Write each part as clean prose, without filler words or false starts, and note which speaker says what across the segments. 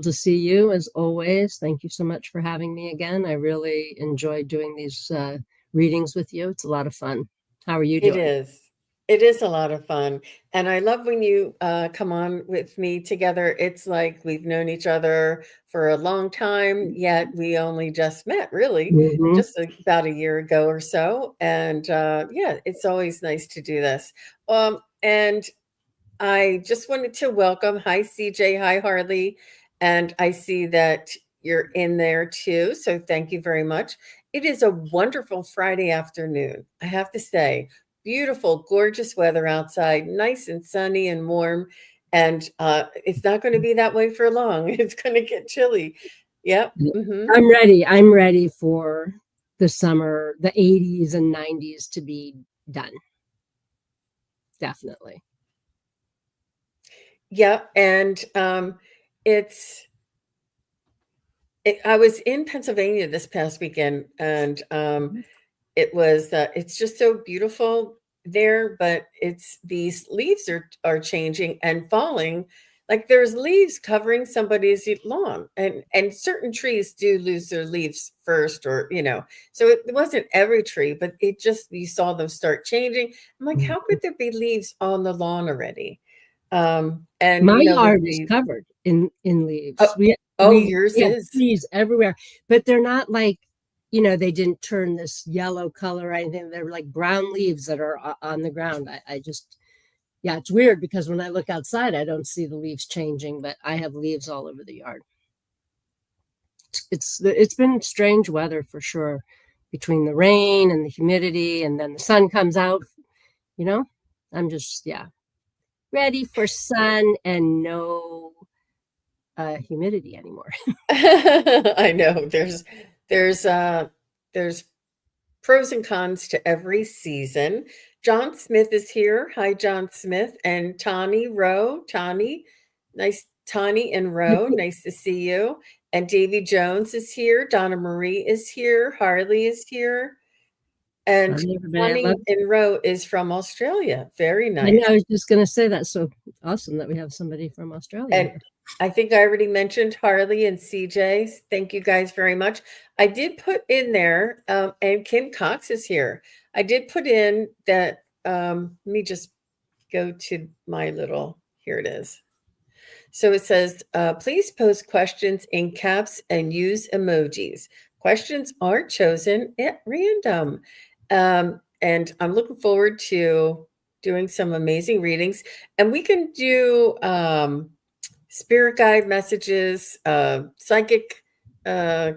Speaker 1: to see you as always. Thank you so much for having me again. I really enjoy doing these readings with you. It's a lot of fun. How are you
Speaker 2: It
Speaker 1: doing?
Speaker 2: is. It is a lot of fun. And I love when you come on with me together. It's like we've known each other for a long time, yet we only just met, really,
Speaker 1: Hmm.
Speaker 2: just about a year ago or so. And yeah, it's always nice to do this. And I just wanted to welcome. Hi, CJ. Hi, Harley. And I see that you're in there too. So thank you very much. It is a wonderful Friday afternoon, I have to say. Beautiful, gorgeous weather outside, nice and sunny and warm. And it's not going to be that way for long. It's going to get chilly. Yep.
Speaker 1: I'm ready. I'm ready for the summer, the 80s and 90s to be done. Definitely.
Speaker 2: Yep. And it's I was in Pennsylvania this past weekend, and it's just so beautiful there, but it's these leaves are changing and falling. Like there's leaves covering somebody's lawn, and certain trees do lose their leaves first, or so it wasn't every tree, but it just, you saw them start changing. I'm like, how could there be leaves on the lawn already? And
Speaker 1: My
Speaker 2: with
Speaker 1: yard is
Speaker 2: the
Speaker 1: covered in
Speaker 2: oh,
Speaker 1: leaves. We
Speaker 2: oh,
Speaker 1: we
Speaker 2: yours
Speaker 1: we have
Speaker 2: is.
Speaker 1: trees everywhere, but they're not like, they didn't turn this yellow color or anything. They're like brown leaves that are on the ground. I just, yeah, it's weird because when I look outside, I don't see the leaves changing, but I have leaves all over the yard. It's been strange weather for sure, between the rain and the humidity, and then the sun comes out. You know, I'm just, yeah, ready for sun and no humidity anymore.
Speaker 2: I know there's uh there's pros and cons to every season. John Smith is here. Hi, John Smith. And Tani Rowe. Tani and Rowe, nice to see you. And Davy Jones is here. Donna Marie is here. Harley is here.
Speaker 1: Hi,
Speaker 2: And
Speaker 1: everybody. I love.
Speaker 2: Tani and Rowe is from Australia. Very
Speaker 1: I know.
Speaker 2: nice.
Speaker 1: I was just going to say that's so awesome that we have somebody from Australia
Speaker 2: And
Speaker 1: here.
Speaker 2: I think I already mentioned Harley and CJ. Thank you guys very much. I did put in there, and Kim Cox is here. I did put in that. Let me just go to my little, here it is. So it says, please post questions in caps and use emojis. Questions are chosen at random. And I'm looking forward to doing some amazing readings. And we can do spirit guide messages, psychic uh,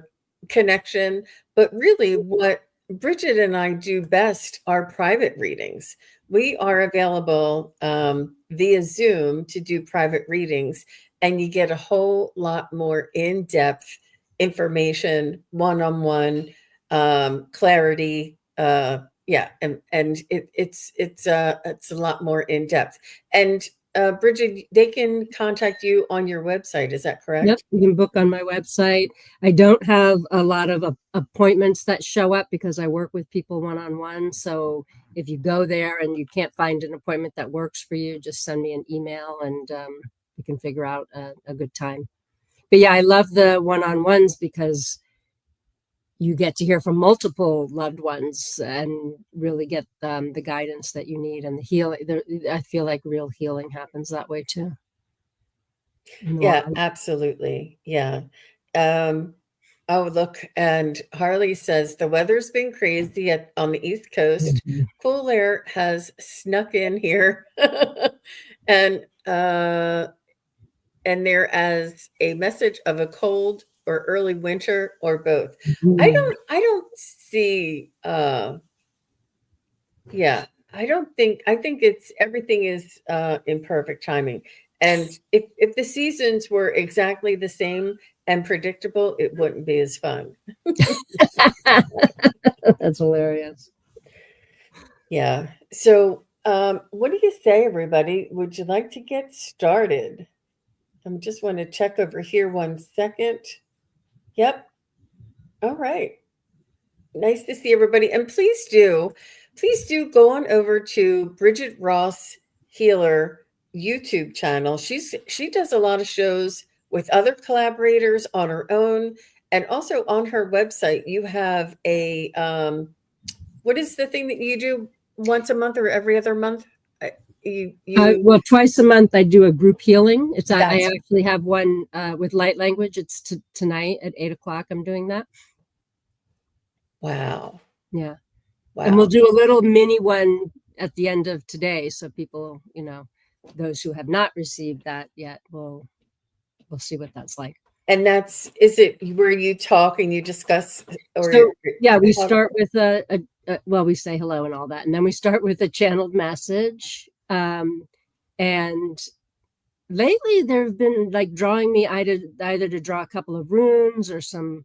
Speaker 2: connection. But really, what Brigid and I do best are private readings. We are available via Zoom to do private readings, and you get a whole lot more in depth information, one on one clarity. Yeah, and it's a lot more in depth. And Bridget, they can contact you on your website. Is that
Speaker 1: Yep,
Speaker 2: correct?
Speaker 1: you can book on my website. I don't have a lot of appointments that show up because I work with people one on one. So if you go there and you can't find an appointment that works for you, just send me an email and we can figure out a good time. But yeah, I love the one on ones because you get to hear from multiple loved ones and really get the guidance that you need and the healing. I feel like real healing happens that way too.
Speaker 2: Yeah, absolutely. Yeah. Um, oh, look, and Harley says the weather's been crazy on the East Coast. Cool air has snuck in here, and uh, and there as a message of a cold or early winter or both. I don't see. Yeah, I think it's everything is in perfect timing. And if the seasons were exactly the same and predictable, it wouldn't be as fun.
Speaker 1: That's hilarious.
Speaker 2: Yeah. So, what do you say, everybody? Would you like to get started? I just want to check over here 1 second. Yep. All right. Nice to see everybody. And please do go on over to Brigid Ross Healer YouTube channel. She does a lot of shows with other collaborators, on her own, and also on her website. You have a what is the thing that you do once a month or every other month? You
Speaker 1: Well, twice a month I do a group healing. I
Speaker 2: that's
Speaker 1: actually have one with light language. It's tonight at 8 o'clock. I'm doing that.
Speaker 2: wow.
Speaker 1: Yeah, and we'll
Speaker 2: Wow.
Speaker 1: do a little mini one at the end of today, so people, those who have not received that yet, we'll see what that's like.
Speaker 2: And is it where you talk and you discuss or
Speaker 1: So yeah, we
Speaker 2: how?
Speaker 1: start with well, we say hello and all that, and then we start with a channeled message. And lately they've been like drawing me either to draw a couple of runes or some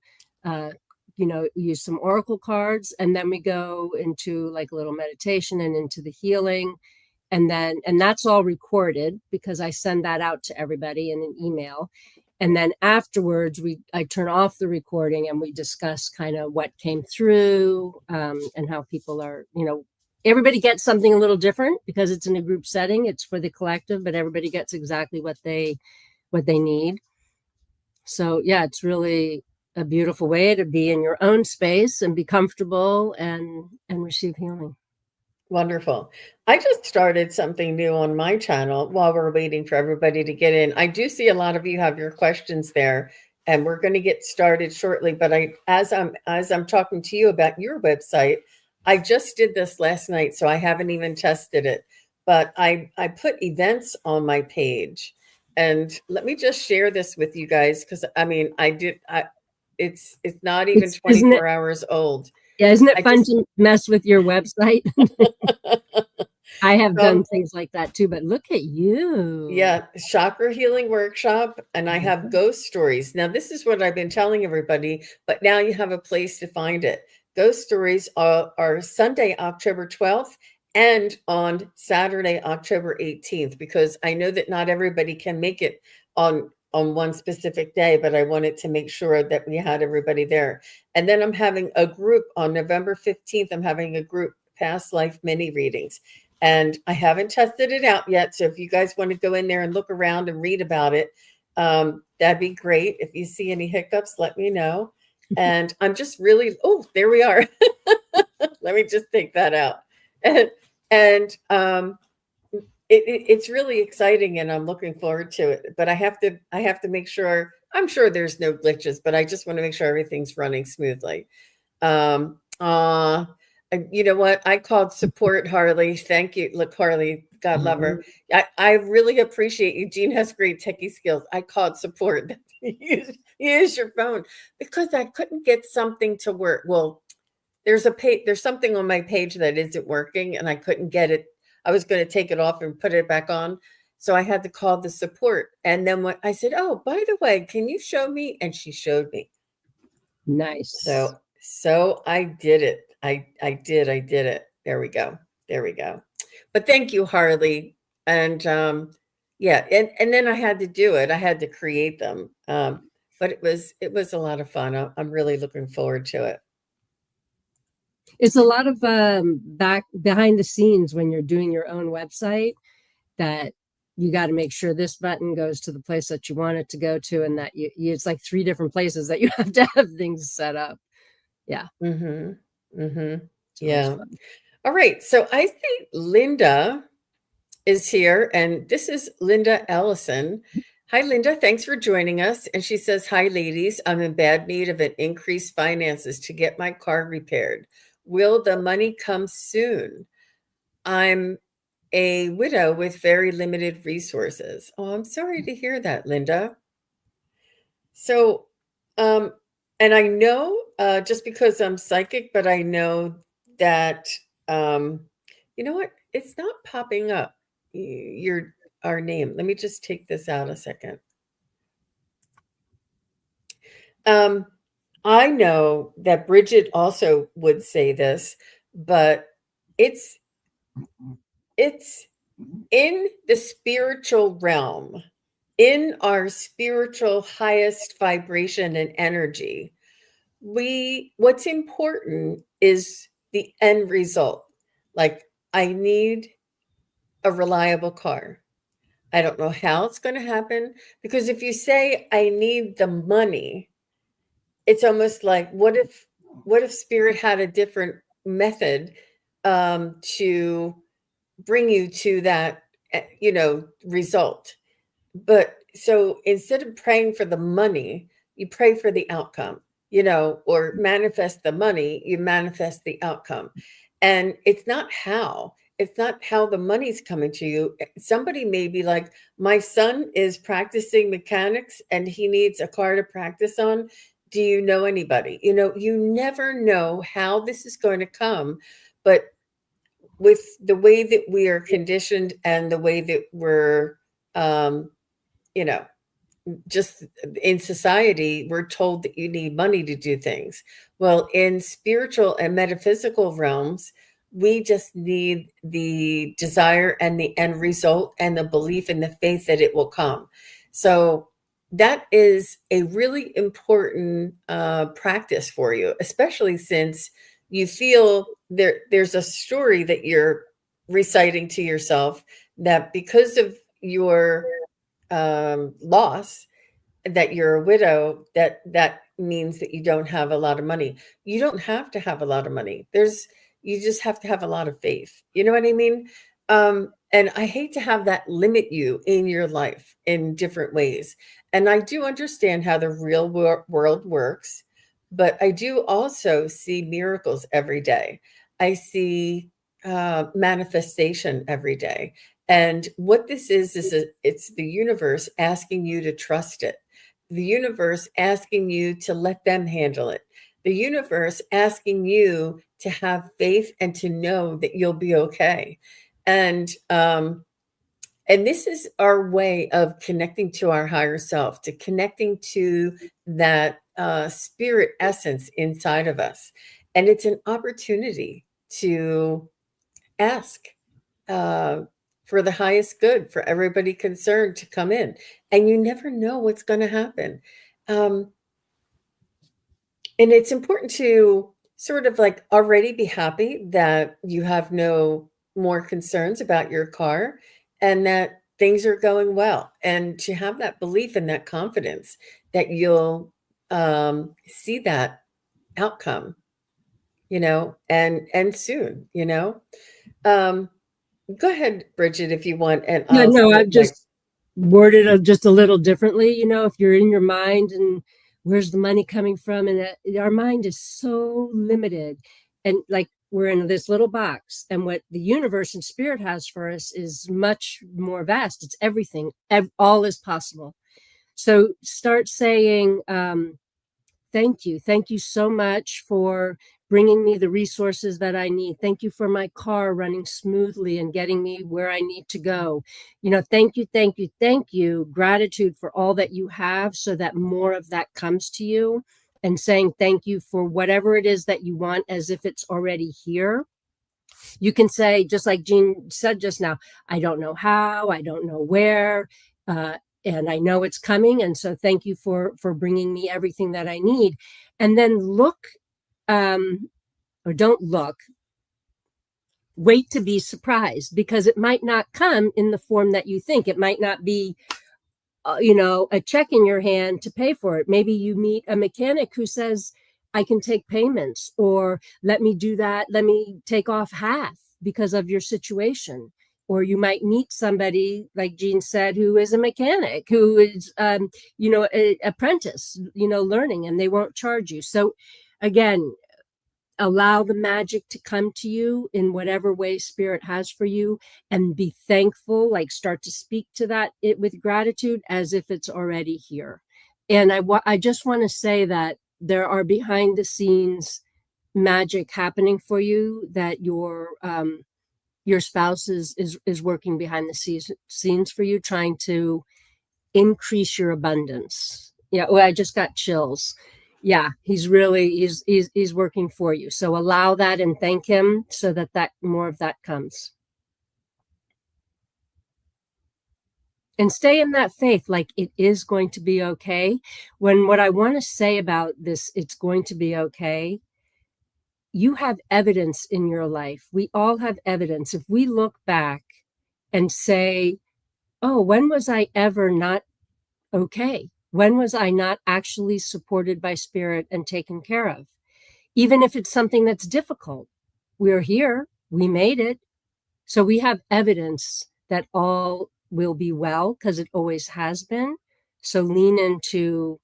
Speaker 1: use some oracle cards, and then we go into like a little meditation and into the healing, and that's all recorded because I send that out to everybody in an email. And then afterwards I turn off the recording and we discuss kind of what came through, and how people are, everybody gets something a little different because it's in a group setting. It's for the collective, but everybody gets exactly what they need. So yeah, it's really a beautiful way to be in your own space and be comfortable and receive healing.
Speaker 2: Wonderful. I just started something new on my channel while we're waiting for everybody to get in. I do see a lot of you have your questions there, and we're going to get started shortly. But as I'm talking to you about your website, I just did this last night, so I haven't even tested it. But I put events on my page, and let me just share this with you guys because I mean it's not even
Speaker 1: It's isn't it
Speaker 2: 24 hours old.
Speaker 1: Yeah, isn't it
Speaker 2: I
Speaker 1: fun
Speaker 2: just
Speaker 1: to mess with your website? I have done
Speaker 2: so
Speaker 1: things like that too, but look at you.
Speaker 2: yeah, chakra healing workshop, and I have ghost stories. Now, this is what I've been telling everybody, but now you have a place to find it. Ghost stories are Sunday, October 12th, and on Saturday, October 18th, because I know that not everybody can make it on one specific day, but I wanted to make sure that we had everybody there. And then I'm having a group on November 15th. I'm having a group past life mini readings. And I haven't tested it out yet. So if you guys want to go in there and look around and read about it, that'd be great. If you see any hiccups, let me know. And I'm just really, oh, there we are. Let me just take that out. And it's really exciting, and I'm looking forward to it. But I have to make sure. I'm sure there's no glitches, but I just want to make sure everything's running smoothly. Um, uh, you know what? I called support Harley. Thank you. Look, Harley, God love her. I really appreciate you. Jean has great techie skills. I called support. Use your phone because I couldn't get something to work. Well, there's something on my page that isn't working, and I couldn't get it. I was going to take it off and put it back on. So I had to call the support. And then when I said, "Oh, by the way, can you show me?" And she showed me.
Speaker 1: Nice.
Speaker 2: So I did it. I did it. There we go. There we go. But thank you, Harley. And yeah, and then I had to do it. I had to create them. But it was a lot of fun. I'm really looking forward to it.
Speaker 1: It's a lot of behind the scenes when you're doing your own website, that you got to make sure this button goes to the place that you want it to go to, and that it's like 3 different places that you have to have things set up. Yeah,
Speaker 2: Mm-hmm. Mm-hmm.
Speaker 1: it's always
Speaker 2: Yeah.
Speaker 1: fun.
Speaker 2: All right. So I think Linda is here, and this is Linda Ellison. Hi, Linda. Thanks for joining us. And she says, "Hi, ladies. I'm in bad need of an increased finances to get my car repaired. Will the money come soon? I'm a widow with very limited resources." Oh, I'm sorry to hear that, Linda. So, um, and I know just because I'm psychic, but I know that you know what? It's not popping up. Your our name. Let me just take this out a second. Um, I know that Brigid also would say this, but it's it's in the spiritual realm, in our spiritual highest vibration and energy. What's important is the end result. Like, I need a reliable car. I don't know how it's going to happen. Because if you say, I need the money, it's almost like, what if spirit had a different method to bring you to that, result? But so instead of praying for the money, you pray for the outcome, or manifest the money, you manifest the outcome. And it's not how the money's coming to you. Somebody may be like, my son is practicing mechanics and he needs a car to practice on. Do you know anybody? You never know how this is going to come. But with the way that we are conditioned and the way that we're, you know, just in society, we're told that you need money to do things. Well, in spiritual and metaphysical realms, we just need the desire and the end result and the belief and the faith that it will come. So that is a really important practice for you, especially since you feel there's a story that you're reciting to yourself, that because of your loss, that you're a widow, that means that you don't have a lot of money. You don't have to have a lot of money. You just have to have a lot of faith. You know what I mean? And I hate to have that limit you in your life in different ways. And I do understand how the real world works, but I do also see miracles every day. I see manifestation every day. And what this is it's the universe asking you to trust it. The universe asking you to let them handle it. The universe asking you to have faith and to know that you'll be okay. And this is our way of connecting to our higher self, to connecting to that spirit essence inside of us. And it's an opportunity to ask uh, for the highest good for everybody concerned to come in. And you never know what's going to happen. Um, and it's important to sort of like already be happy that you have no more concerns about your car and that things are going well. And to have that belief and that confidence that you'll see that outcome, and soon, Um, Go ahead, Brigid, if you want, and
Speaker 1: Yeah,
Speaker 2: I'll
Speaker 1: no,
Speaker 2: see
Speaker 1: I've
Speaker 2: if my
Speaker 1: just worded it just a little differently. If you're in your mind and where's the money coming from, and our mind is so limited, and like we're in this little box, and what the universe and spirit has for us is much more vast. It's everything. All is possible. So start saying, thank you. Thank you so much for bringing me the resources that I need. Thank you for my car running smoothly and getting me where I need to go. Thank you, thank you, thank you. Gratitude for all that you have so that more of that comes to you, and saying thank you for whatever it is that you want as if it's already here. You can say, just like Jean said just now, I don't know how, I don't know where, uh, and I know it's coming. And so thank you for bringing me everything that I need. And then look, or don't look, wait to be surprised, because it might not come in the form that you think. It might not be a check in your hand to pay for it. Maybe you meet a mechanic who says, I can take payments, or let me do that. Let me take off half because of your situation. Or you might meet somebody, like Jean said, who is a mechanic, who is, an apprentice, learning, and they won't charge you. So again, allow the magic to come to you in whatever way spirit has for you, and be thankful. Like, start to speak to that with gratitude as if it's already here. And I just want to say that there are behind the scenes magic happening for you, that your spouse is working behind the scenes for you, trying to increase your abundance. Yeah, well, I just got chills. Yeah, he's working for you. So allow that and thank him, so that more of that comes. And stay in that faith, like it is going to be okay. What I want to say about this, it's going to be okay. You have evidence in your life. We all have evidence. If we look back and say, oh, when was I ever not okay? When was I not actually supported by spirit and taken care of? Even if it's something that's difficult, we're here, we made it. So we have evidence that all will be well because it always has been. So lean into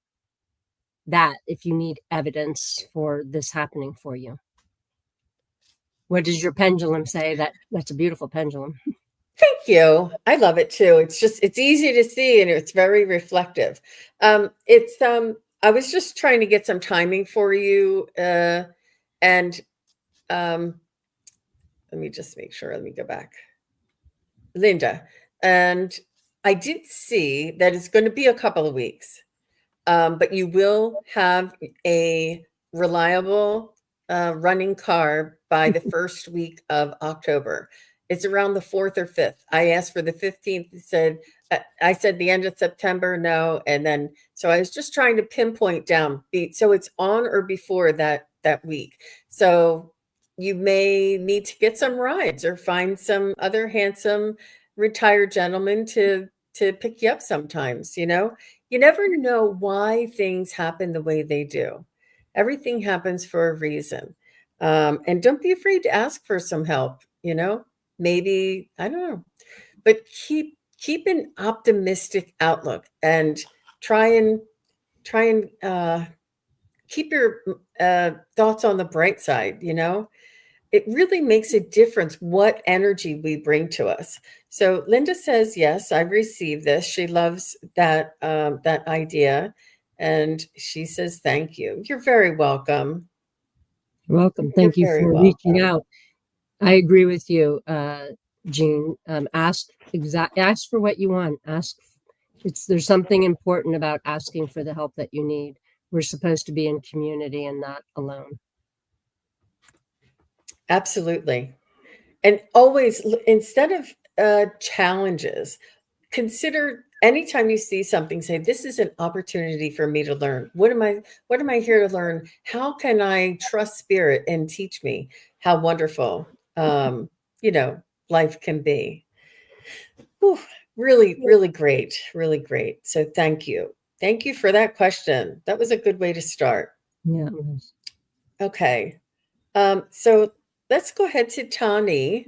Speaker 1: that if you need evidence for this happening for you. What does your pendulum say? That's a beautiful pendulum.
Speaker 2: Thank you. I love it too. It's easy to see and it's very reflective. It's I was just trying to get some timing for you, and let me just make sure. Let me go back. Linda, and I did see that it's going to be a couple of weeks, but you will have a reliable running car by the first week of October. It's around the 4th or 5th. I asked for the 15th. I said the end of September, no. And then, so I was just trying to pinpoint down. So it's on or before that week. So you may need to get some rides or find some other handsome retired gentleman to pick you up sometimes, you know? You never know why things happen the way they do. Everything happens for a reason. And don't be afraid to ask for some help, you know? Maybe, I don't know. But keep an optimistic outlook and try and keep your thoughts on the bright side, you know? It really makes a difference what energy we bring to us. So Linda says, yes, I received this. She loves that idea. And she says, thank you. You're very welcome.
Speaker 1: You're welcome.
Speaker 2: You're
Speaker 1: Thank you
Speaker 2: very
Speaker 1: for reaching
Speaker 2: welcome.
Speaker 1: out. I agree with you, Jean. Ask for what you want. There's something important about asking for the help that you need. We're supposed to be in community and not alone.
Speaker 2: Absolutely. And always, instead of challenges, consider anytime you see something, say, this is an opportunity for me to learn. What am I here to learn? How can I trust spirit and teach me how wonderful you know life can be? Whew, really, really great, really great. So thank you. Thank you for that question. That was a good way to start.
Speaker 1: Yeah.
Speaker 2: Okay. So let's go ahead to Tani.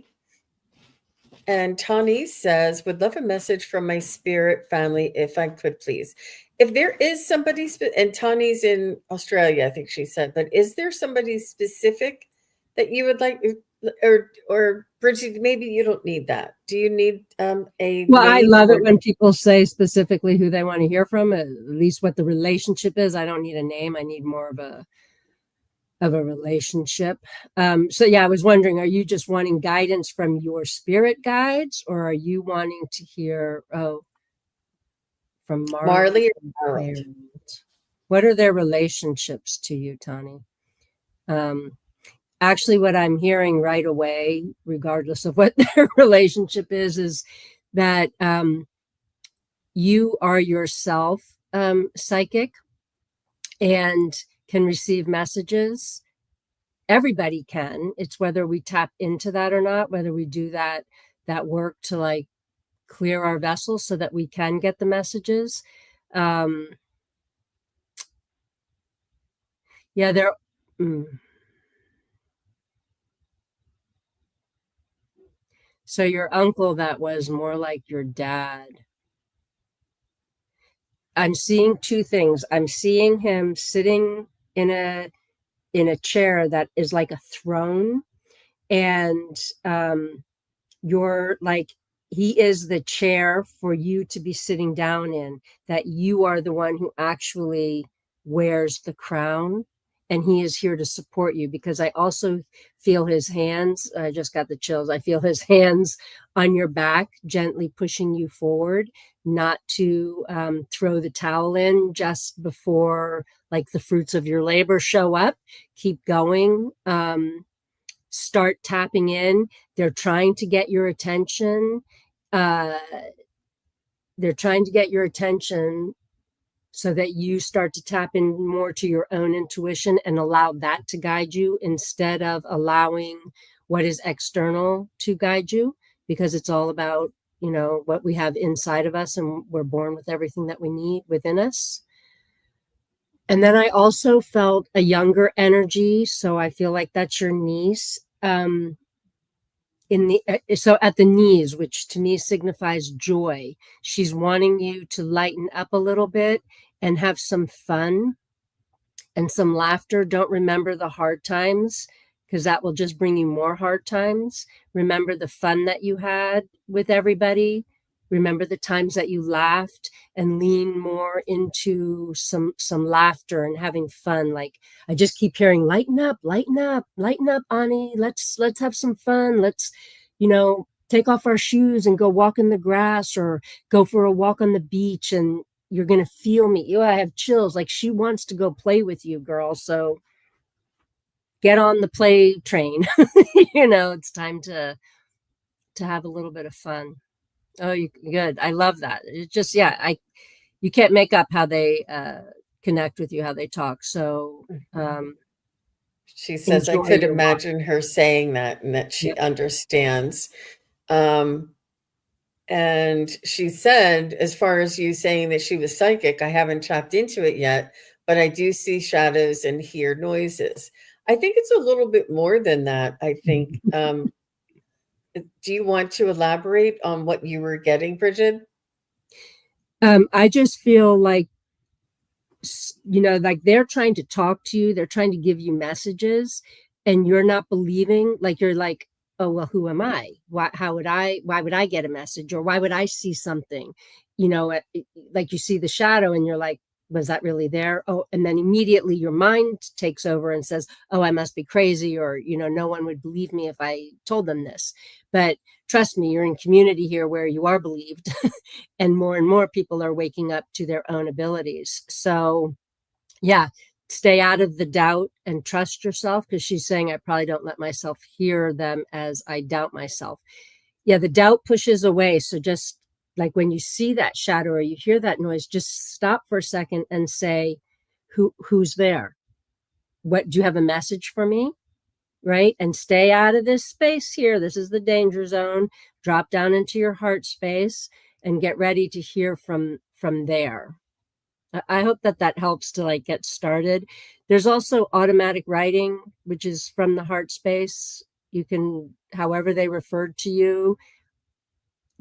Speaker 2: And Tani says, would love a message from my spirit family if I could, please. If there is somebody, and Tani's in Australia, I think she said, but is there somebody specific that you would like, or Bridget, maybe you don't need that. Do you need a
Speaker 1: Well, I
Speaker 2: name
Speaker 1: love it
Speaker 2: or?
Speaker 1: when people say specifically who they want to hear from, at least what the relationship is. I don't need a name. I need more of a relationship. So yeah, I was wondering, are you just wanting guidance from your spirit guides, or are you wanting to hear from Marley
Speaker 2: Marley
Speaker 1: and
Speaker 2: or Harold?
Speaker 1: Harold? What are their relationships to you, Tani? Actually, what I'm hearing right away, regardless of what their relationship is that you are yourself psychic and can receive messages. Everybody can. It's whether we tap into that or not, whether we do that work to like clear our vessels so that we can get the messages. Yeah, they're so your uncle that was more like your dad. I'm seeing two things. I'm seeing him sitting in a chair that is like a throne, and you're like, he is the chair for you to be sitting down in, that you are the one who actually wears the crown, and he is here to support you. Because I also feel his hands, I just got the chills, I feel his hands on your back gently pushing you forward, not to throw the towel in just before like the fruits of your labor show up. Keep going. Start tapping in. They're trying to get your attention. Uh, they're trying to get your attention so that you start to tap in more to your own intuition and allow that to guide you instead of allowing what is external to guide you, because it's all about what we have inside of us, and we're born with everything that we need within us. And then I also felt a younger energy, so I feel like that's your niece. In the So at the knees, which to me signifies joy, she's wanting you to lighten up a little bit and have some fun and some laughter. Don't remember the hard times, because that will just bring you more hard times. Remember the fun that you had with everybody. Remember the times that you laughed, and lean more into some laughter and having fun. Like, I just keep hearing, lighten up, lighten up, lighten up, Ani. Let's have some fun. Let's, take off our shoes and go walk in the grass, or go for a walk on the beach, and you're going to feel me. I have chills. Like, she wants to go play with you, girl. So get on the play train. It's time to have a little bit of fun. Oh, good. I love that. It's just, yeah, you can't make up how they connect with you, how they talk. So
Speaker 2: She says, I
Speaker 1: enjoy
Speaker 2: could
Speaker 1: your walk.
Speaker 2: imagine her saying that and that she
Speaker 1: Yep.
Speaker 2: understands. Um, and she said, as far as you saying that she was psychic, I haven't tapped into it yet, but I do see shadows and hear noises. I think it's a little bit more than that. I think, do you want to elaborate on what you were getting, Brigid?
Speaker 1: I just feel like, like they're trying to talk to you, they're trying to give you messages, and you're not believing. Like, you're like, oh, well, who am I? Why would I get a message, or why would I see something? Like, you see the shadow and you're like, was that really there? Oh, and then immediately your mind takes over and says, oh, I must be crazy, or no one would believe me if I told them this. But trust me, you're in community here where you are believed. And more people are waking up to their own abilities. So yeah, stay out of the doubt and trust yourself, because she's saying, I probably don't let myself hear them as I doubt myself. Yeah, the doubt pushes away. So just like when you see that shadow or you hear that noise, just stop for a second and say, who's there? What, do you have a message for me? Right? And stay out of this space here. This is the danger zone. Drop down into your heart space and get ready to hear from there. I hope that helps to like get started. There's also automatic writing, which is from the heart space. You can, however they referred to you,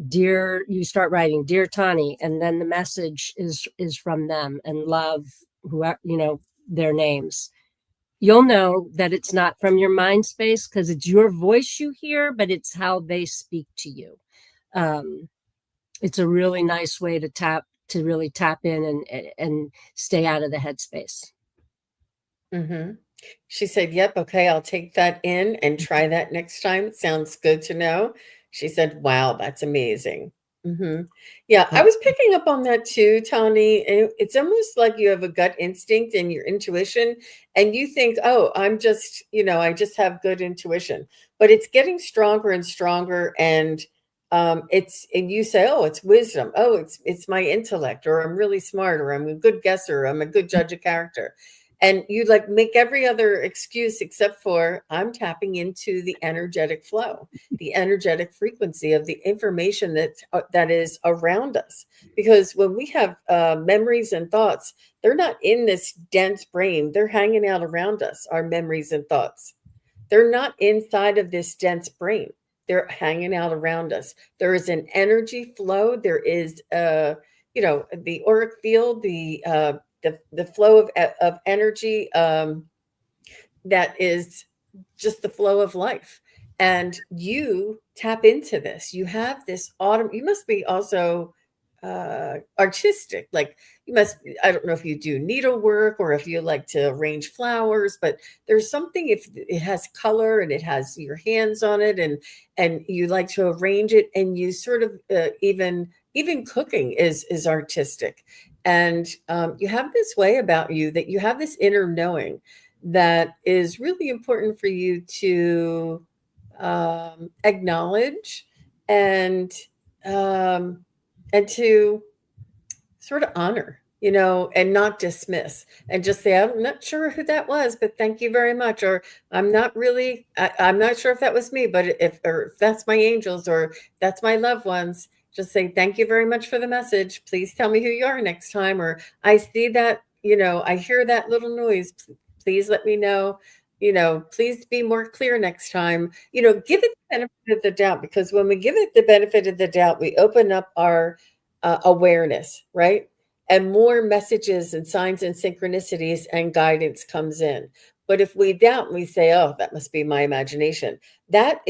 Speaker 1: dear, you start writing, dear Tani, and then the message is from them, and love, whoever, their names. You'll know that it's not from your mind space, because it's your voice you hear, but it's how they speak to you. It's a really nice way to really tap in and stay out of the headspace.
Speaker 2: Mm-hmm. She said, yep, okay, I'll take that in and try that next time. Sounds good to know. She said, wow, that's amazing. Hmm. Yeah, I
Speaker 1: Yep.
Speaker 2: was picking up on that too, Tony. It's almost like you have a gut instinct and your intuition, and you think, oh, I'm just, I just have good intuition. But it's getting stronger and stronger, and and you say, oh, it's wisdom. Oh, it's my intellect, or I'm really smart, or I'm a good guesser, I'm a good judge of character, and you like make every other excuse except for I'm tapping into the energetic flow, the energetic frequency of the information that is around us. Because when we have memories and thoughts, they're not in this dense brain, they're hanging out around us. Our memories and thoughts, they're not inside of this dense brain, they're hanging out around us. There is an energy flow, there is the auric field, the flow of energy, that is just the flow of life. And you tap into this. You have this autumn. You must be also artistic. Like, you must, I don't know if you do needlework or if you like to arrange flowers, but there's something, if it has color and it has your hands on it, and you like to arrange it, and you sort of even cooking is artistic. And you have this way about you, that you have this inner knowing that is really important for you to acknowledge, and um, and to sort of honor, and not dismiss, and just say, I'm not sure who that was, but thank you very much. Or I'm not sure if that was me, but if that's my angels, or that's my loved ones. Just say, thank you very much for the message. Please tell me who you are next time. Or I see that, I hear that little noise. Please let me know. Please be more clear next time. Give it the benefit of the doubt, because when we give it the benefit of the doubt, we open up our awareness, right? And more messages and signs and synchronicities and guidance comes in. But if we doubt and we say, oh, that must be my imagination, that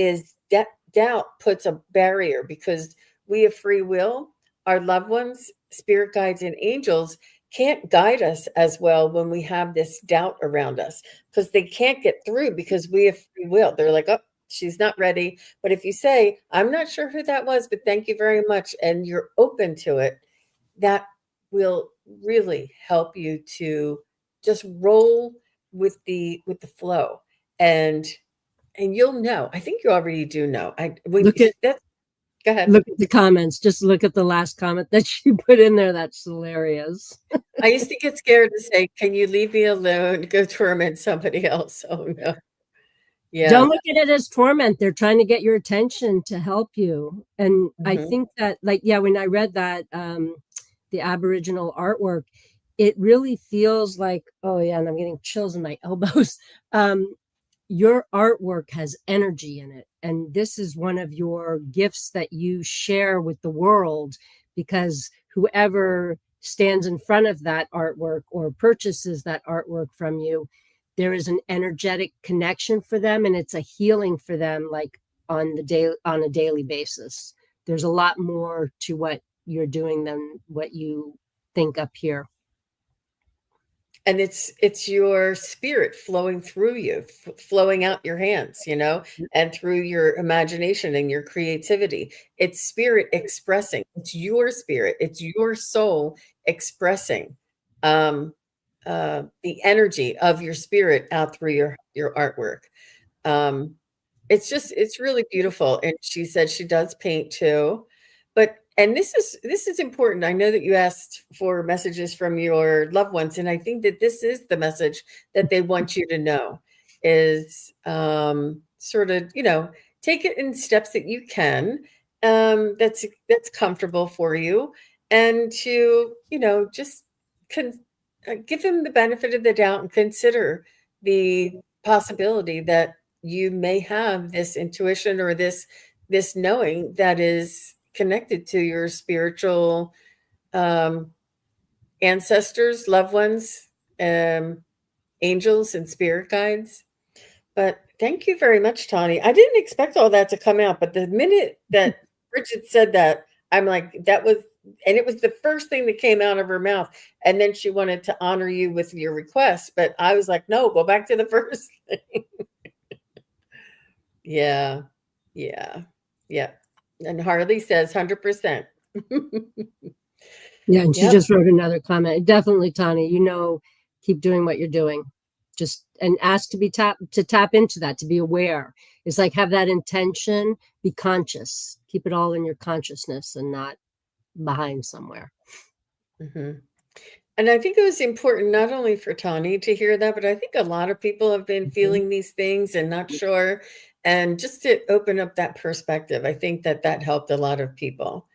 Speaker 2: doubt puts a barrier, because we have free will. Our loved ones, spirit guides, and angels can't guide us as well when we have this doubt around us, because they can't get through, because we have free will. They're like, oh, she's not ready. But if you say, I'm not sure who that was, but thank you very much, and you're open to it, that will really help you to just roll with the flow. And you'll know. I think you already do know. I when
Speaker 1: Look at
Speaker 2: that's Go ahead.
Speaker 1: look at the comments. Just look at the last comment that she put in there. That's hilarious.
Speaker 2: I used to get scared to say, "Can you leave me alone? Go torment somebody else." Oh, no. Yeah.
Speaker 1: Don't look at it as torment. They're trying to get your attention to help you. And I
Speaker 2: Mhm.
Speaker 1: think that, like, yeah, when I read that, the Aboriginal artwork, it really feels like, oh yeah, and I'm getting chills in my elbows. Um, your artwork has energy in it. And this is one of your gifts that you share with the world, because whoever stands in front of that artwork or purchases that artwork from you, there is an energetic connection for them, and it's a healing for them, like on a daily basis. There's a lot more to what you're doing than what you think up here.
Speaker 2: And it's your spirit flowing through you, flowing out your hands, and through your imagination and your creativity. It's spirit expressing. It's your spirit. It's your soul expressing um, the energy of your spirit out through your artwork. Um, it's really beautiful. And she said she does paint too. And this is important. I know that you asked for messages from your loved ones, and I think that this is the message that they want you to know is sort of, take it in steps that you can, that's comfortable for you, and to, just con- give them the benefit of the doubt and consider the possibility that you may have this intuition or this knowing that is connected to your spiritual um, ancestors, loved ones, um, angels, and spirit guides. But thank you very much, Tawny. I didn't expect all that to come out, but the minute that Bridget said that, I'm like, and it was the first thing that came out of her mouth. And then she wanted to honor you with your request, but I was like, no, go back to the first thing. Yeah, yeah, yeah. And Harley says 100%.
Speaker 1: Yeah, and she
Speaker 2: Yep.
Speaker 1: just wrote another comment. Definitely, Tani, keep doing what you're doing. Just and ask to tap into that, to be aware. It's like have that intention, be conscious. Keep it all in your consciousness and not behind somewhere.
Speaker 2: hmm And I think it was important not only for Tawny to hear that, but I think a lot of people have been
Speaker 1: Mhm.
Speaker 2: feeling these things and not sure. And just to open up that perspective, I think that that helped a lot of people.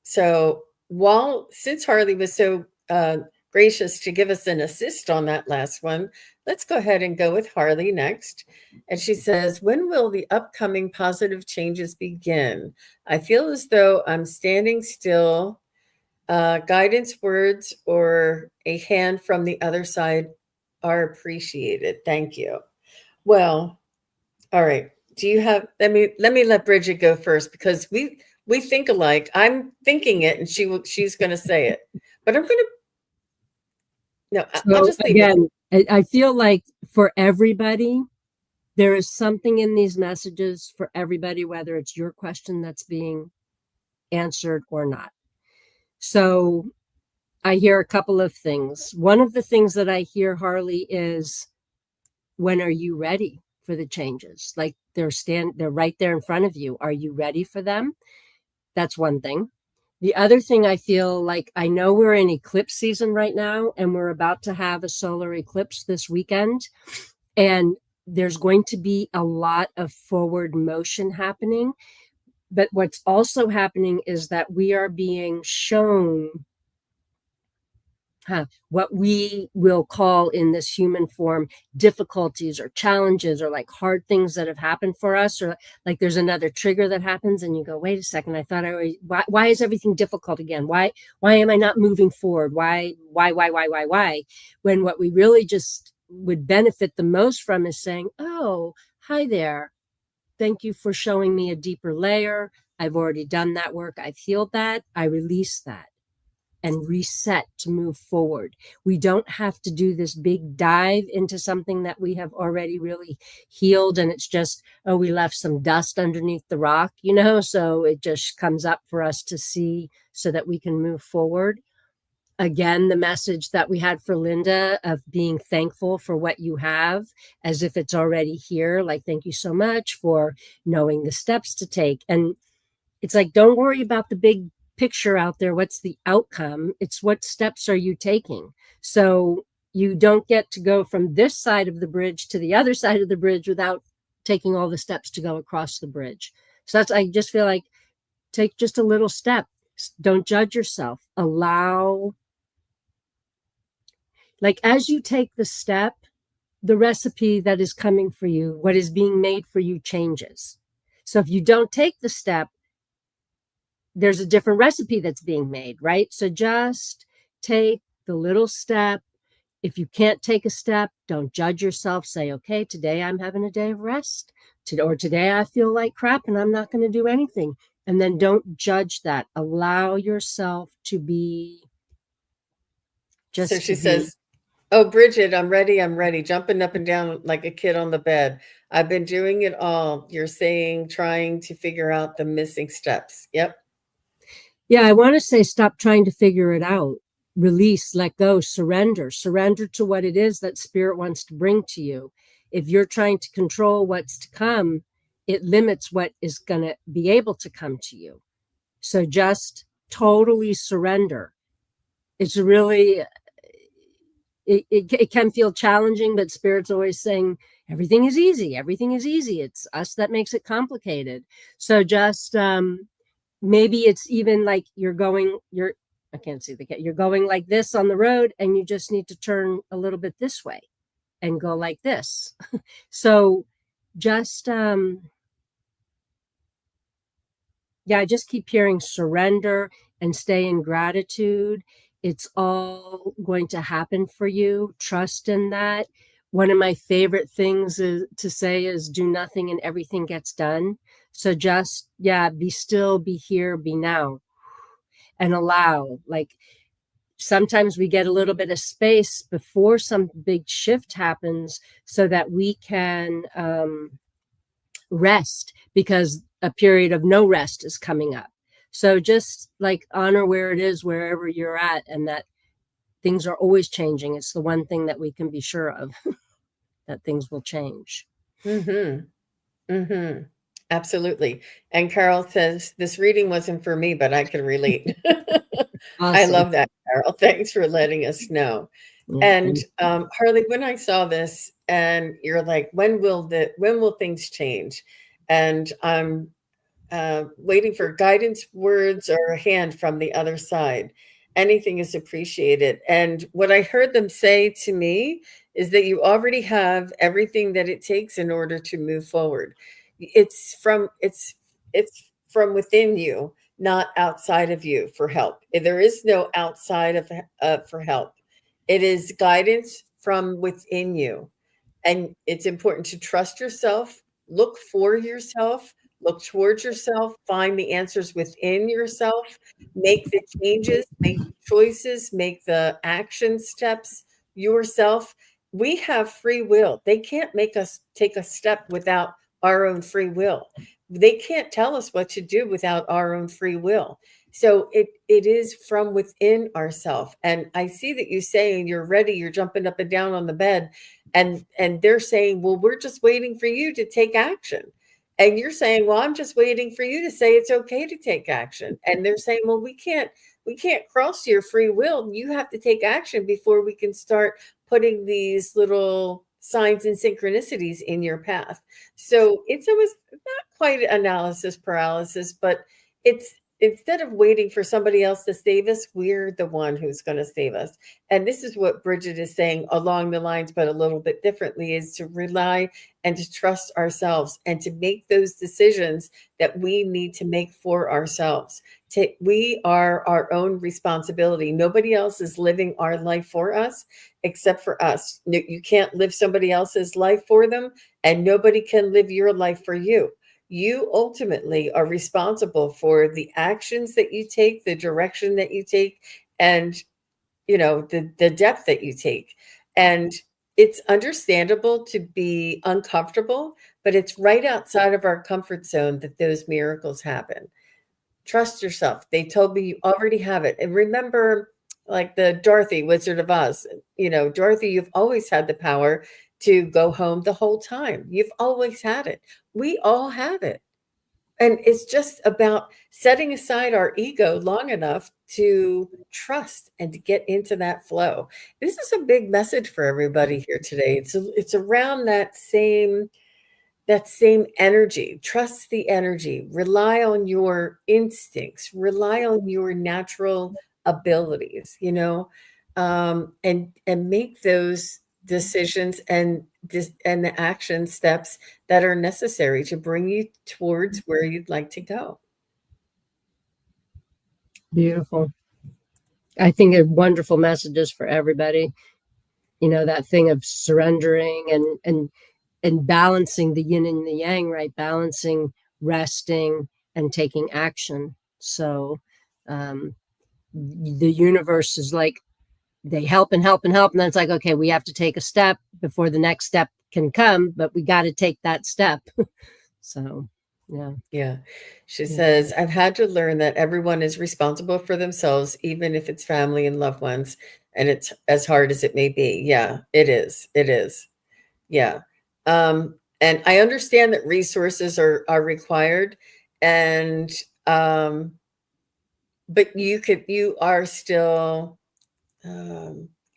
Speaker 2: So since Harley was so gracious to give us an assist on that last one, let's go ahead and go with Harley next. And she says, when will the upcoming positive changes begin? I feel as though I'm standing still. Guidance words or a hand from the other side are appreciated. Thank you. Well, all right. Do you have let me let Bridget go first, because we think alike. I'm thinking it and she's going to say it. But I'm going to no, I'll
Speaker 1: So
Speaker 2: just leave it.
Speaker 1: again, I feel like for everybody, there is something in these messages for everybody, whether it's your question that's being answered or not. So I hear a couple of things. One of the things that I hear, Harley, is when are you ready for the changes? Like they're right there in front of you. Are you ready for them? That's one thing. The other thing I feel like, I know we're in eclipse season right now, and we're about to have a solar eclipse this weekend. And there's going to be a lot of forward motion happening. But what's also happening is that we are being shown what we will call in this human form difficulties or challenges or like hard things that have happened for us, or like there's another trigger that happens and you go, wait a second, I thought why is everything difficult again? Why am I not moving forward? Why? When what we really just would benefit the most from is saying, oh, hi there. Thank you for showing me a deeper layer. I've already done that work. I've healed that. I release that and reset to move forward. We don't have to do this big dive into something that we have already really healed. And it's just, oh, we left some dust underneath the rock, so it just comes up for us to see so that we can move forward. Again, the message that we had for Linda of being thankful for what you have as if it's already here. Like, thank you so much for knowing the steps to take. And it's like, don't worry about the big picture out there. What's the outcome? It's what steps are you taking? So you don't get to go from this side of the bridge to the other side of the bridge without taking all the steps to go across the bridge. So I just feel like take just a little step. Don't judge yourself. Allow, like, as you take the step, the recipe that is coming for you, what is being made for you, changes. So if you don't take the step, there's a different recipe that's being made, right? So just take the little step. If you can't take a step, don't judge yourself. Say, okay, today I'm having a day of rest, or today I feel like crap and I'm not going to do anything. And then don't judge that. Allow yourself to be
Speaker 2: So
Speaker 1: just to
Speaker 2: she
Speaker 1: be.
Speaker 2: says, oh, Brigid, I'm ready, jumping up and down like a kid on the bed. I've been doing it all. You're saying, trying to figure out the missing steps. Yep.
Speaker 1: Yeah, I want to say stop trying to figure it out. Release, let go, surrender. Surrender to what it is that spirit wants to bring to you. If you're trying to control what's to come, it limits what is going to be able to come to you. So just totally surrender. It's really, it can feel challenging, but spirit's always saying, everything is easy. Everything is easy. It's us that makes it complicated. So just, maybe it's even like I can't see the cat. You're going like this on the road and you just need to turn a little bit this way and go like this. So just, I just keep hearing surrender and stay in gratitude. It's all going to happen for you. Trust in that. One of my favorite things to say is do nothing and everything gets done. So just, be still, be here, be now, and allow. Like, sometimes we get a little bit of space before some big shift happens so that we can rest, because a period of no rest is coming up. So just like honor where it is, wherever you're at, and that things are always changing. It's the one thing that we can be sure of, that things will change.
Speaker 2: Mm-hmm. Mm-hmm. Absolutely. And Carol says, this reading wasn't for me, but I can relate. I
Speaker 1: Awesome.
Speaker 2: love that, Carol. Thanks for letting us know.
Speaker 1: Yeah,
Speaker 2: And Harley, when I saw this and you're like, when will things change? And I'm waiting for guidance words or a hand from the other side. Anything is appreciated. And what I heard them say to me is that you already have everything that it takes in order to move forward. It's from within you, not outside of you for help. There is no outside of for help. It is guidance from within you. And it's important to trust yourself, look for yourself, look towards yourself, find the answers within yourself, make the changes, make the choices, make the action steps yourself. We have free will. They can't make us take a step without our own free will. They can't tell us what to do without our own free will. So it is from within ourself. And I see that you saying you're ready, you're jumping up and down on the bed, and they're saying, well, we're just waiting for you to take action. And you're saying, well, I'm just waiting for you to say it's okay to take action. And they're saying, well, we can't cross your free will. You have to take action before we can start putting these little signs and synchronicities in your path. So it's almost not quite analysis paralysis, but it's instead of waiting for somebody else to save us, we're the one who's going to save us. And this is what Brigid is saying along the lines, but a little bit differently, is to rely and to trust ourselves and to make those decisions that we need to make for ourselves. We are our own responsibility. Nobody else is living our life for us except for us. You can't live somebody else's life for them, and nobody can live your life for you. You ultimately are responsible for the actions that you take, the direction that you take, and the depth that you take. And it's understandable to be uncomfortable, but it's right outside of our comfort zone that those miracles happen. Trust yourself. They told me you already have it. And remember, like the Dorothy, Wizard of Oz, Dorothy, you've always had the power to go home the whole time. You've always had it. We all have it. And it's just about setting aside our ego long enough to trust and to get into that flow. This is a big message for everybody here today. It's around that same energy. Trust the energy. Rely on your instincts. Rely on your natural abilities, and make those decisions and the action steps that are necessary to bring you towards where you'd like to go.
Speaker 1: Beautiful. I think they're wonderful messages for everybody. That thing of surrendering and balancing the yin and the yang, right? Balancing resting and taking action. So the universe is like, they help and help and help. And then it's like, okay, we have to take a step before the next step can come, but we got to take that step. So, yeah.
Speaker 2: Yeah. She says, I've had to learn that everyone is responsible for themselves, even if it's family and loved ones. And it's as hard as it may be. Yeah, it is. It is. Yeah. And I understand that resources are required, and but you are still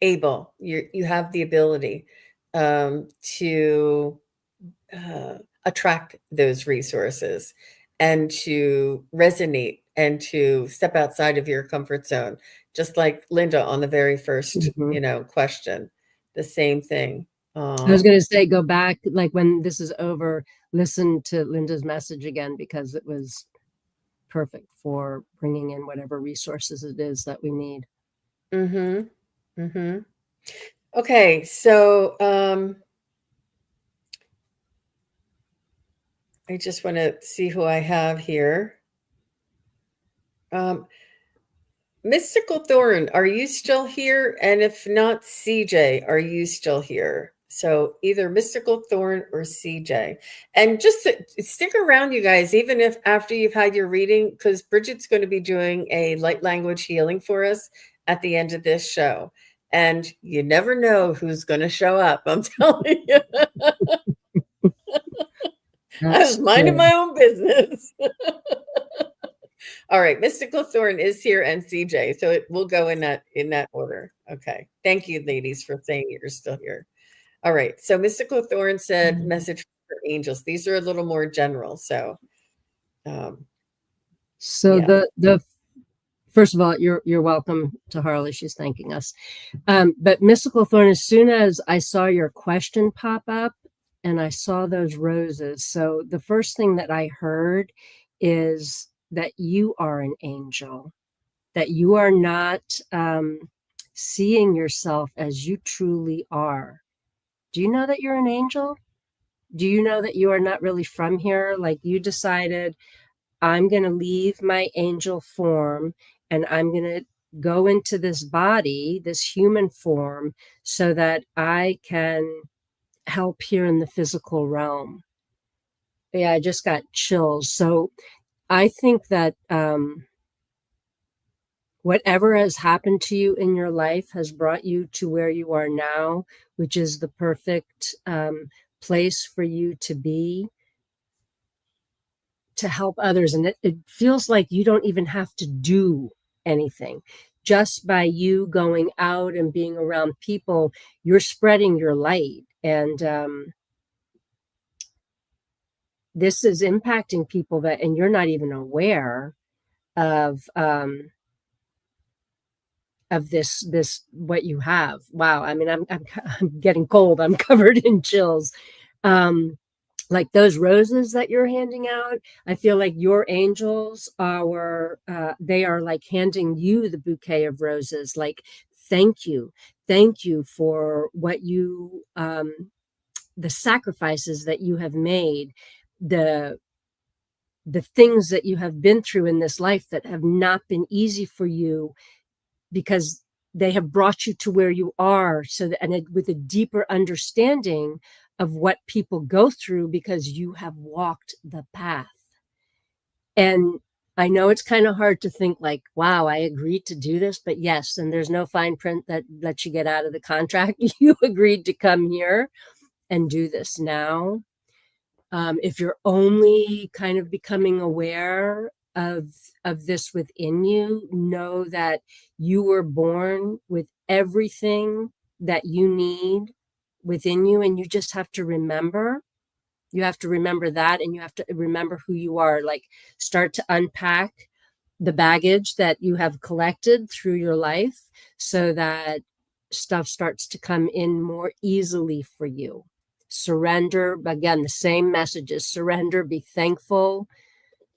Speaker 2: able. You have the ability to attract those resources and to resonate and to step outside of your comfort zone. Just like Linda on the very first, question, the same thing.
Speaker 1: I was going to say, go back, like when this is over, listen to Linda's message again, because it was perfect for bringing in whatever resources it is that we need.
Speaker 2: Mm-hmm. Mm-hmm. Okay, so I just want to see who I have here. Mystical Thorn, are you still here? And if not, CJ, are you still here? So either Mystical Thorn or CJ. And just stick around, you guys, even if after you've had your reading, because Brigid's going to be doing a light language healing for us at the end of this show. And you never know who's going to show up. I'm telling you. I was minding my own business. All right, Mystical Thorn is here and CJ, so it will go in that order. Okay, thank you, ladies, for saying you're still here. All right, so Mystical Thorn said, "Message for angels." These are a little more general, so. Yeah.
Speaker 1: The first of all, you're welcome to Harley. She's thanking us. But Mystical Thorn, as soon as I saw your question pop up and I saw those roses, so the first thing that I heard is that you are an angel, that you are not seeing yourself as you truly are. Do you know that you're an angel? Do you know that you are not really from here? Like, you decided, I'm going to leave my angel form and I'm going to go into this body, this human form, so that I can help here in the physical realm. Yeah, I just got chills. So I think that whatever has happened to you in your life has brought you to where you are now, which is the perfect place for you to be, to help others. And it feels like you don't even have to do anything. Just by you going out and being around people, you're spreading your light. And this is impacting people that, and you're not even aware of this what you have. Wow. I mean, I'm getting cold. I'm covered in chills. Like those roses that you're handing out, I feel like your angels are they are like handing you the bouquet of roses, like thank you for what you the sacrifices that you have made, the the things that you have been through in this life that have not been easy for you, because they have brought you to where you are, so that, and with a deeper understanding of what people go through, because you have walked the path. And I know it's kind of hard to think like, wow, I agreed to do this, but yes, and there's no fine print that lets you get out of the contract. You agreed to come here and do this now. If you're only kind of becoming aware of this within you, know that you were born with everything that you need within you, and you just have to remember. You have to remember that, and you have to remember who you are. Like, start to unpack the baggage that you have collected through your life, so that stuff starts to come in more easily for you. Surrender, again, the same messages: surrender, be thankful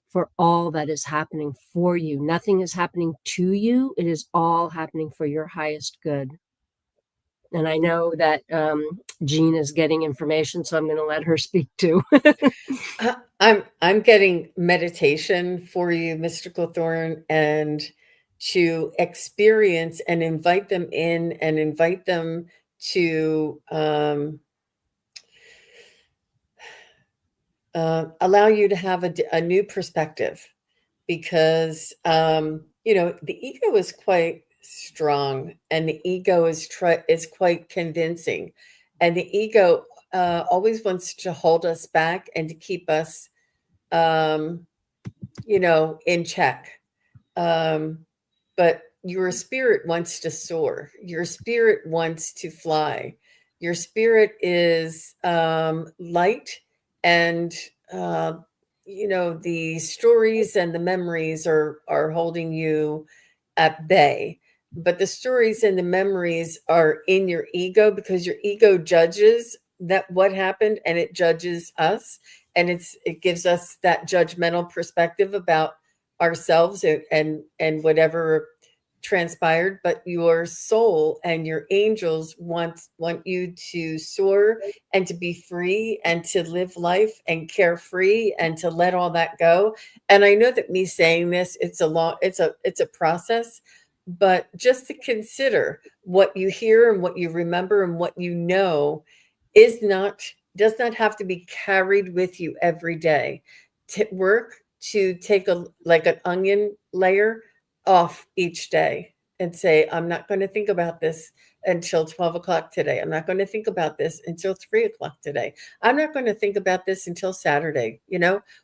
Speaker 1: for all that is happening for you. Nothing is happening to you, it is all happening for your highest good. And I know that Jean is getting information, so I'm going to let her speak too.
Speaker 2: I'm getting meditation for you, Mystical Thorn, and to experience and invite them in and invite them to allow you to have a new perspective, because the ego is quite strong, and the ego is quite convincing, and the ego always wants to hold us back and to keep us um, in check. Um, but your spirit wants to soar. Your spirit wants to fly. Your spirit is light, and the stories and the memories are holding you at bay. But the stories and the memories are in your ego, because your ego judges that what happened, and it judges us, and it gives us that judgmental perspective about ourselves and whatever transpired. But your soul and your angels want you to soar and to be free and to live life and carefree and to let all that go. And I know that me saying this, it's a process, but just to consider what you hear and what you remember and what you know does not have to be carried with you every day. Work to take like an onion layer off each day and say, I'm not going to think about this until 12 o'clock today. I'm not going to think about this until 3 o'clock today. I'm not going to think about this until Saturday.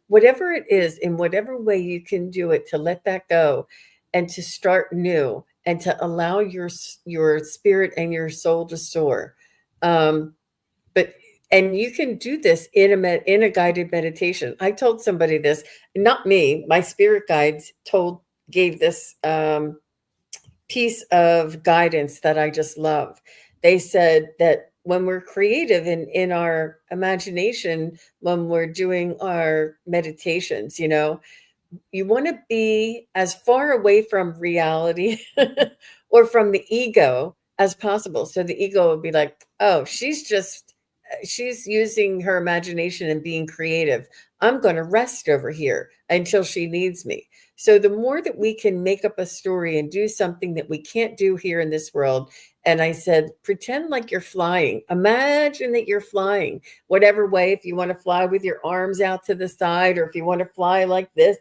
Speaker 2: Whatever it is, in whatever way you can do it, to let that go and to start new and to allow your spirit and your soul to soar. But and you can do this in a guided meditation. I told somebody this, not me, my spirit guides gave this piece of guidance that I just love. They said that when we're creative in our imagination, when we're doing our meditations, you want to be as far away from reality or from the ego as possible. So the ego will be like, oh, she's using her imagination and being creative. I'm going to rest over here until she needs me. So the more that we can make up a story and do something that we can't do here in this world. And I said, pretend like you're flying. Imagine that you're flying, whatever way. If you want to fly with your arms out to the side, or if you want to fly like this,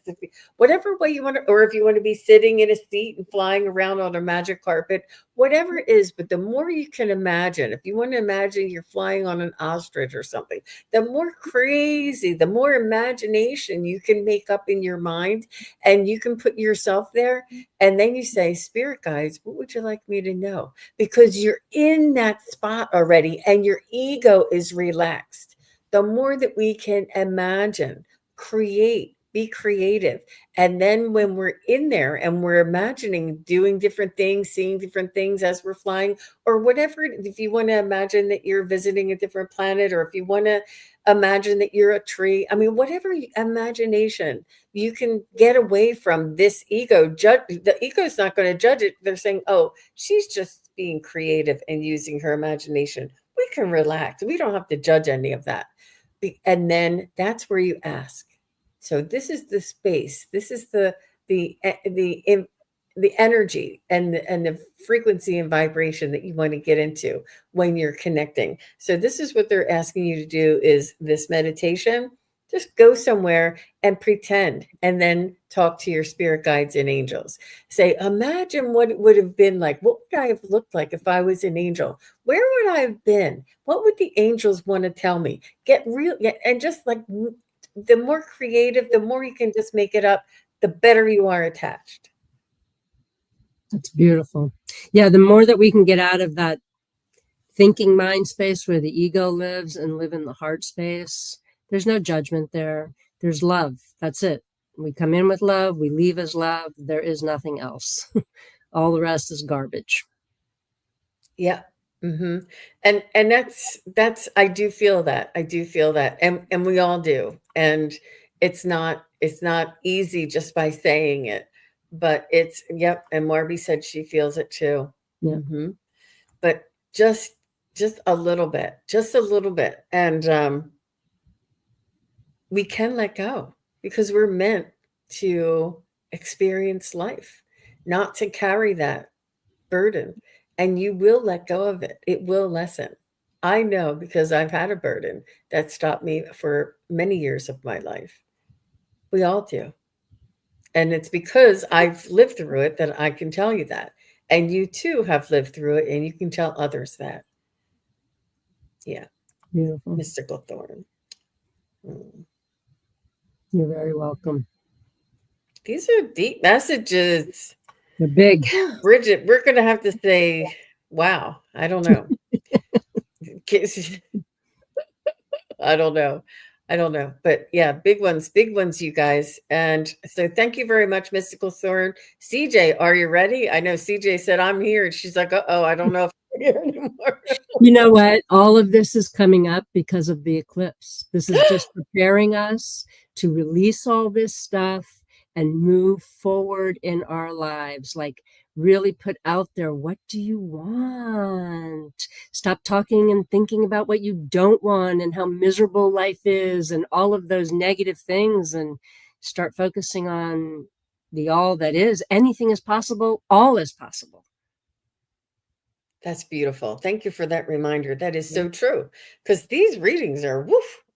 Speaker 2: whatever way you want to, or if you want to be sitting in a seat and flying around on a magic carpet, whatever it is. But the more you can imagine, if you want to imagine you're flying on an ostrich or something, the more crazy, the more imagination you can make up in your mind, and you can put yourself there, and then you say, spirit guides, what would you like me to know? Because you're in that spot already and your ego is relaxed. The more that we can imagine, create, be creative, and then when we're in there and we're imagining doing different things, seeing different things as we're flying, or whatever, if you want to imagine that you're visiting a different planet, or if you want to imagine that you're a tree, I mean, whatever imagination, you can get away from this ego. The ego is not going to judge it. They're saying, oh, she's just being creative and using her imagination. We can relax. We don't have to judge any of that. And then that's where you ask. So this is the space. This is the the energy and the frequency and vibration that you want to get into when you're connecting. So this is what they're asking you to do, is this meditation. Just go somewhere and pretend, and then talk to your spirit guides and angels. Say, imagine what it would have been like. What would I have looked like if I was an angel? Where would I have been? What would the angels want to tell me? Get real, and just like, the more creative, the more you can just make it up, the better you are attached.
Speaker 1: That's beautiful. Yeah, the more that we can get out of that thinking mind space where the ego lives and live in the heart space, there's no judgment there. There's love. That's it. We come in with love, we leave as love. There is nothing else. All the rest is garbage.
Speaker 2: Yeah. Mm-hmm. And that's I do feel that. I do feel that. And we all do. And it's not easy just by saying it, but it's, yep. And Marby said she feels it too.
Speaker 1: Yeah.
Speaker 2: Mm-hmm. But just a little bit, just a little bit. And we can let go, because we're meant to experience life, not to carry that burden. And you will let go of it. It will lessen. I know, because I've had a burden that stopped me for many years of my life. We all do. And it's because I've lived through it that I can tell you that. And you too have lived through it, and you can tell others that. Yeah.
Speaker 1: Beautiful.
Speaker 2: Mystical Thorn.
Speaker 1: You're very welcome.
Speaker 2: These are deep messages.
Speaker 1: They're big.
Speaker 2: Brigid, we're going to have to say, wow, I don't know. I don't know. I don't know. But yeah, big ones, you guys. And so thank you very much, Mystical Thorn. CJ, are you ready? I know CJ said, I'm here. And she's like, oh, I don't know if I'm here anymore.
Speaker 1: You know what? All of this is coming up because of the eclipse. This is just preparing us to release all this stuff and move forward in our lives. Like, really put out there, what do you want? Stop talking and thinking about what you don't want and how miserable life is and all of those negative things, and start focusing on the all that is. Anything is possible. All is possible.
Speaker 2: That's beautiful. Thank you for that reminder. That is so true. Because these readings are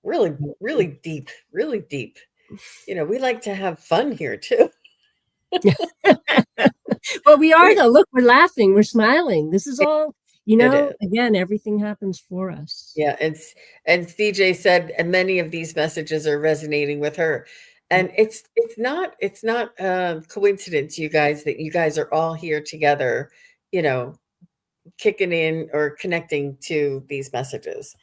Speaker 2: really, really deep, really deep. You know, we like to have fun here too.
Speaker 1: Well, we are though. Look, we're laughing, we're smiling. This is all,
Speaker 2: It is.
Speaker 1: again, everything happens for us.
Speaker 2: Yeah, and CJ said, and many of these messages are resonating with her. And it's not coincidence, you guys, that you guys are all here together, you know, kicking in or connecting to these messages.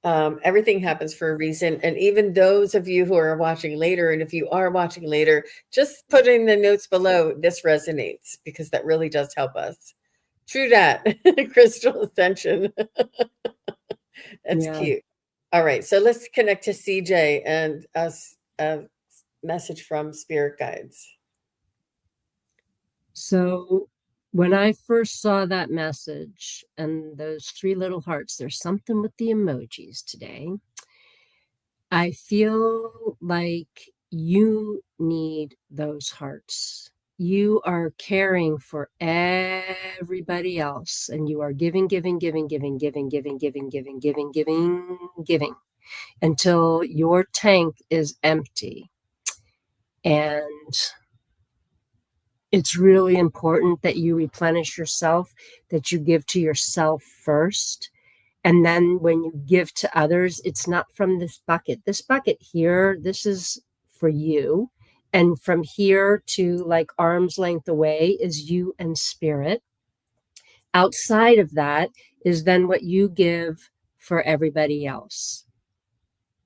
Speaker 2: Everything happens for a reason. And even those of you who are watching later, and if you are watching later, just put in the notes below, this resonates, because that really does help us. True that. Crystal Ascension. That's cute. All right. So let's connect to CJ and us, a message from Spirit Guides.
Speaker 1: So when I first saw that message and those three little hearts, there's something with the emojis today. I feel like you need those hearts. You are caring for everybody else, and you are giving, giving, giving, giving, giving, giving, giving, giving, giving, giving, giving, until your tank is empty. And it's really important that you replenish yourself, that you give to yourself first, And then when you give to others, it's not from this bucket. This bucket here, this is for you. And from here to like arm's length away is you and spirit. Outside of that is then what you give for everybody else.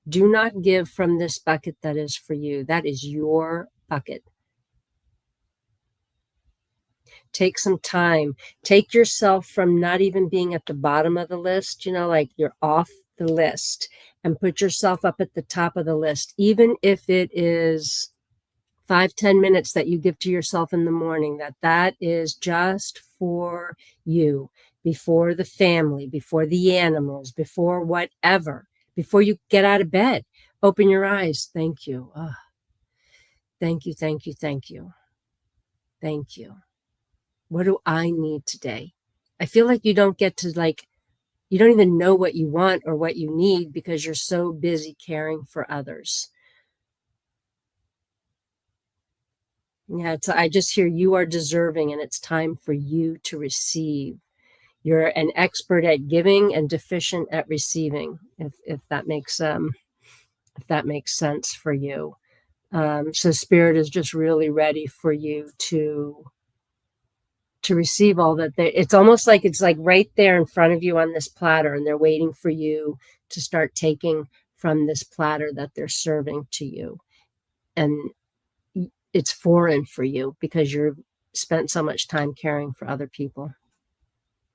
Speaker 1: Do not give from this bucket that is for you. That is your bucket. Take some time. Take yourself from not even being at the bottom of the list, like you're off the list, and put yourself up at the top of the list, even if it is 5-10 minutes that you give to yourself in the morning, that is just for you, before the family, before the animals, before whatever, before you get out of bed. Open your eyes. Thank you. Oh, thank you, thank you, thank you. Thank you. What do I need today? I feel like you don't get to you don't even know what you want or what you need because you're so busy caring for others. Yeah, I just hear you are deserving and it's time for you to receive. You're an expert at giving and deficient at receiving, if that makes sense for you. So spirit is just really ready for you to receive all that it's almost like it's like right there in front of you on this platter, and they're waiting for you to start taking from this platter that they're serving to you. And it's foreign for you because you've spent so much time caring for other people.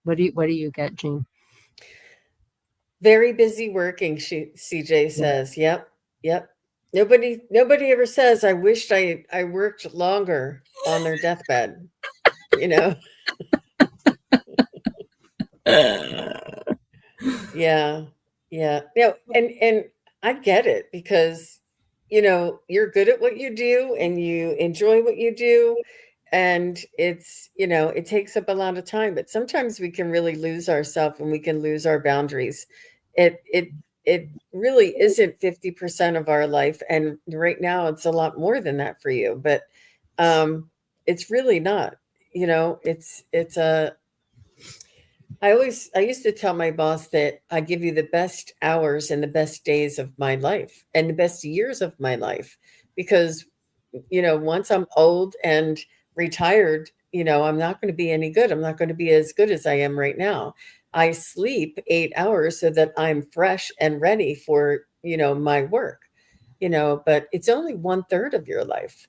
Speaker 1: What do you get, Jean?
Speaker 2: Very busy working, CJ says. Yep. Nobody ever says, I wished I worked longer on their deathbed. Yeah. And I get it because you're good at what you do and you enjoy what you do, and it takes up a lot of time, but sometimes we can really lose ourselves and we can lose our boundaries. It really isn't 50% of our life, and right now it's a lot more than that for you, but it's really not. It's a I used to tell my boss that I give you the best hours and the best days of my life and the best years of my life, because once I'm old and retired, I'm not going to be any good. I'm not going to be as good as I am right now. I sleep 8 hours so that I'm fresh and ready for, my work, but it's only 1/3 of your life.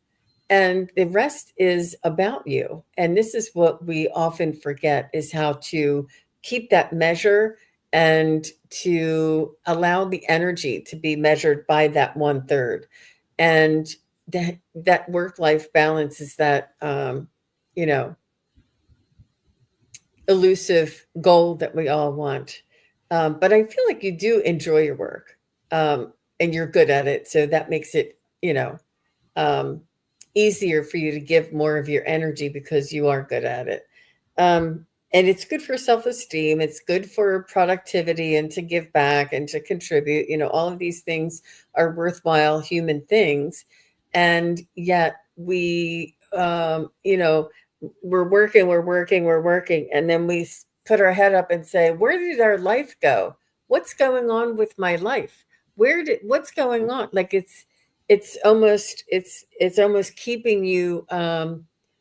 Speaker 2: And the rest is about you. And this is what we often forget, is how to keep that measure and to allow the energy to be measured by that 1/3. And that work-life balance is that you know elusive goal that we all want. But I feel like you do enjoy your work, and you're good at it, so that makes it um, easier for you to give more of your energy because you are good at it. And it's good for self-esteem. It's good for productivity and to give back and to contribute. All of these things are worthwhile human things. And yet we're working. And then we put our head up and say, where did our life go? What's going on with my life? What's going on? Like it's almost keeping you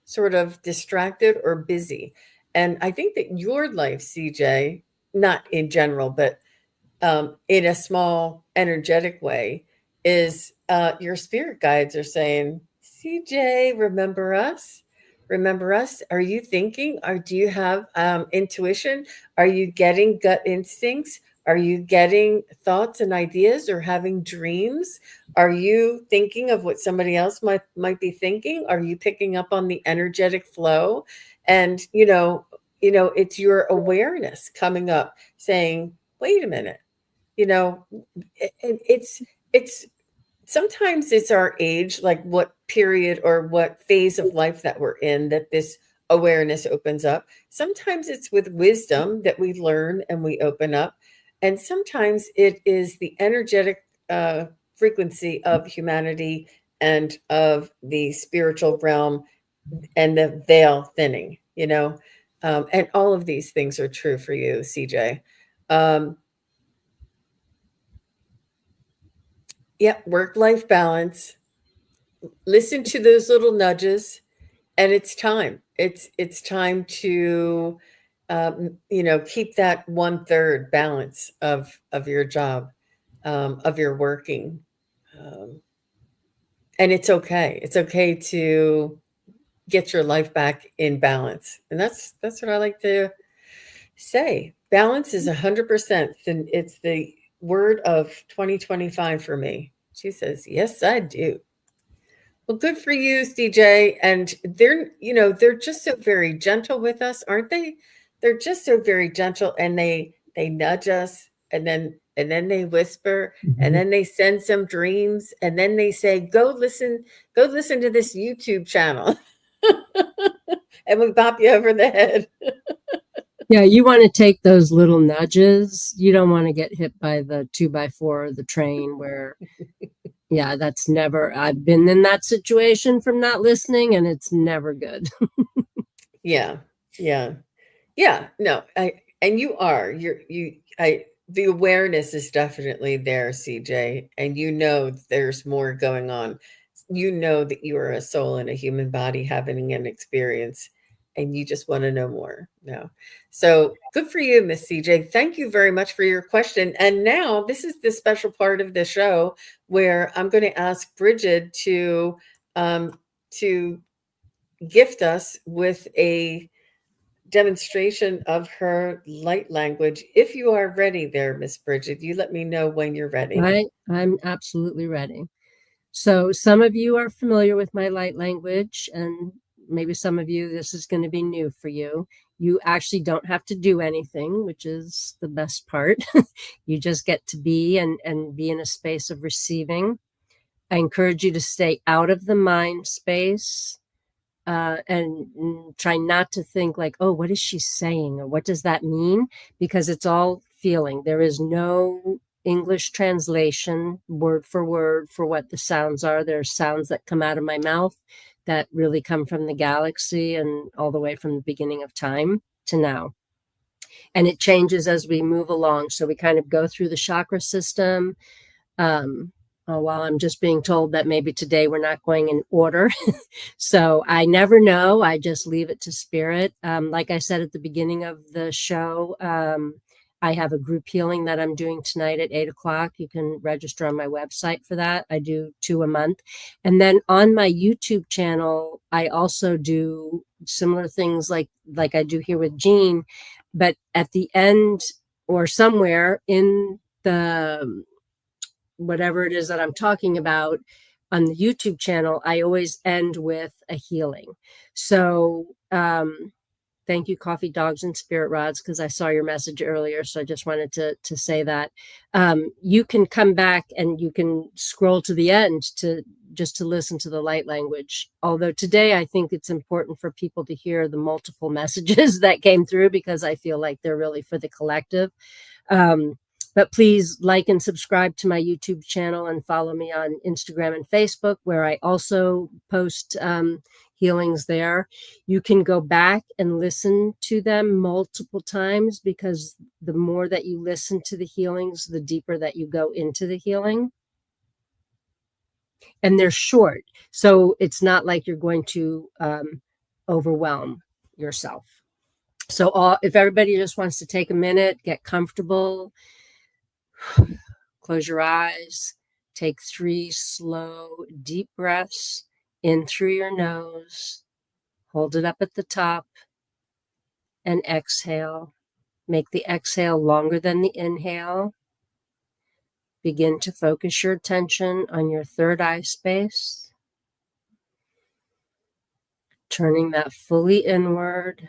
Speaker 2: sort of distracted or busy. And I think that your life, CJ, not in general, but in a small energetic way, is your spirit guides are saying, CJ, remember us? Remember us? Are you thinking? Or do you have intuition? Are you getting gut instincts? Are you getting thoughts and ideas or having dreams? Are you thinking of what somebody else might be thinking? Are you picking up on the energetic flow? And it's your awareness coming up saying, wait a minute, you know it's sometimes it's our age, like what period or what phase of life that we're in, that this awareness opens up. Sometimes it's with wisdom that we learn and we open up, and sometimes it is the energetic frequency of humanity and of the spiritual realm and the veil thinning. And all of these things are true for you, CJ. Yeah, work-life balance. Listen to those little nudges, and it's time. It's time to, keep that 1/3 balance of your job, of your working. Um, and it's okay. It's okay to get your life back in balance. And that's what I like to say. Balance is 100%. And it's the word of 2025 for me. She says, "Yes, I do." Well, good for you, CJ. And they're just so very gentle with us, aren't they? They're just so very gentle, and they nudge us, and then they whisper, and
Speaker 1: Mhm.
Speaker 2: then they send some dreams, and then they say, go listen to this YouTube channel." And we pop you over the head.
Speaker 1: Yeah, you want to take those little nudges. You don't want to get hit by the 2x4 or the train where, yeah, that's never, I've been in that situation from not listening, and it's never good.
Speaker 2: Yeah. Yeah. Yeah, no, and you are. The awareness is definitely there, CJ, and there's more going on. You know that you are a soul in a human body having an experience, and you just want to know more. No. So good for you, Miss CJ. Thank you very much for your question. And now this is the special part of the show where I'm going to ask Brigid to gift us with a demonstration of her light language. If you are ready there, Miss Brigid, you let me know when you're ready.
Speaker 1: I'm absolutely ready. So, some of you are familiar with my light language, and maybe some of you, this is going to be new for you. You actually don't have to do anything, which is the best part. You just get to be and be in a space of receiving. I encourage you to stay out of the mind space, and try not to think like, oh, what is she saying? Or what does that mean? Because it's all feeling. There is no English translation word for what the sounds are. There are sounds that come out of my mouth that really come from the galaxy and all the way from the beginning of time to now. And it changes as we move along. So we kind of go through the chakra system. Um, while I'm just being told that maybe today we're not going in order. So I never know. I just leave it to spirit. Like I said at the beginning of the show, I have a group healing that I'm doing tonight at 8 o'clock. You can register on my website for that. I do 2 a month. And then on my YouTube channel, I also do similar things like I do here with Jean. But at the end or somewhere in the whatever it is that I'm talking about on the YouTube channel, I always end with a healing. So, thank you, Coffee Dogs and Spirit Rods, because I saw your message earlier. So I just wanted to say that you can come back and you can scroll to the end to just to listen to the light language. Although today I think it's important for people to hear the multiple messages that came through because I feel like they're really for the collective. Um, but please like and subscribe to my YouTube channel and follow me on Instagram and Facebook, where I also post healings there. You can go back and listen to them multiple times because the more that you listen to the healings, the deeper that you go into the healing. And they're short. So it's not like you're going to overwhelm yourself. So if everybody just wants to take a minute, get comfortable, close your eyes, take 3 slow, deep breaths in through your nose, hold it up at the top, and exhale. Make the exhale longer than the inhale. Begin to focus your attention on your third eye space, turning that fully inward.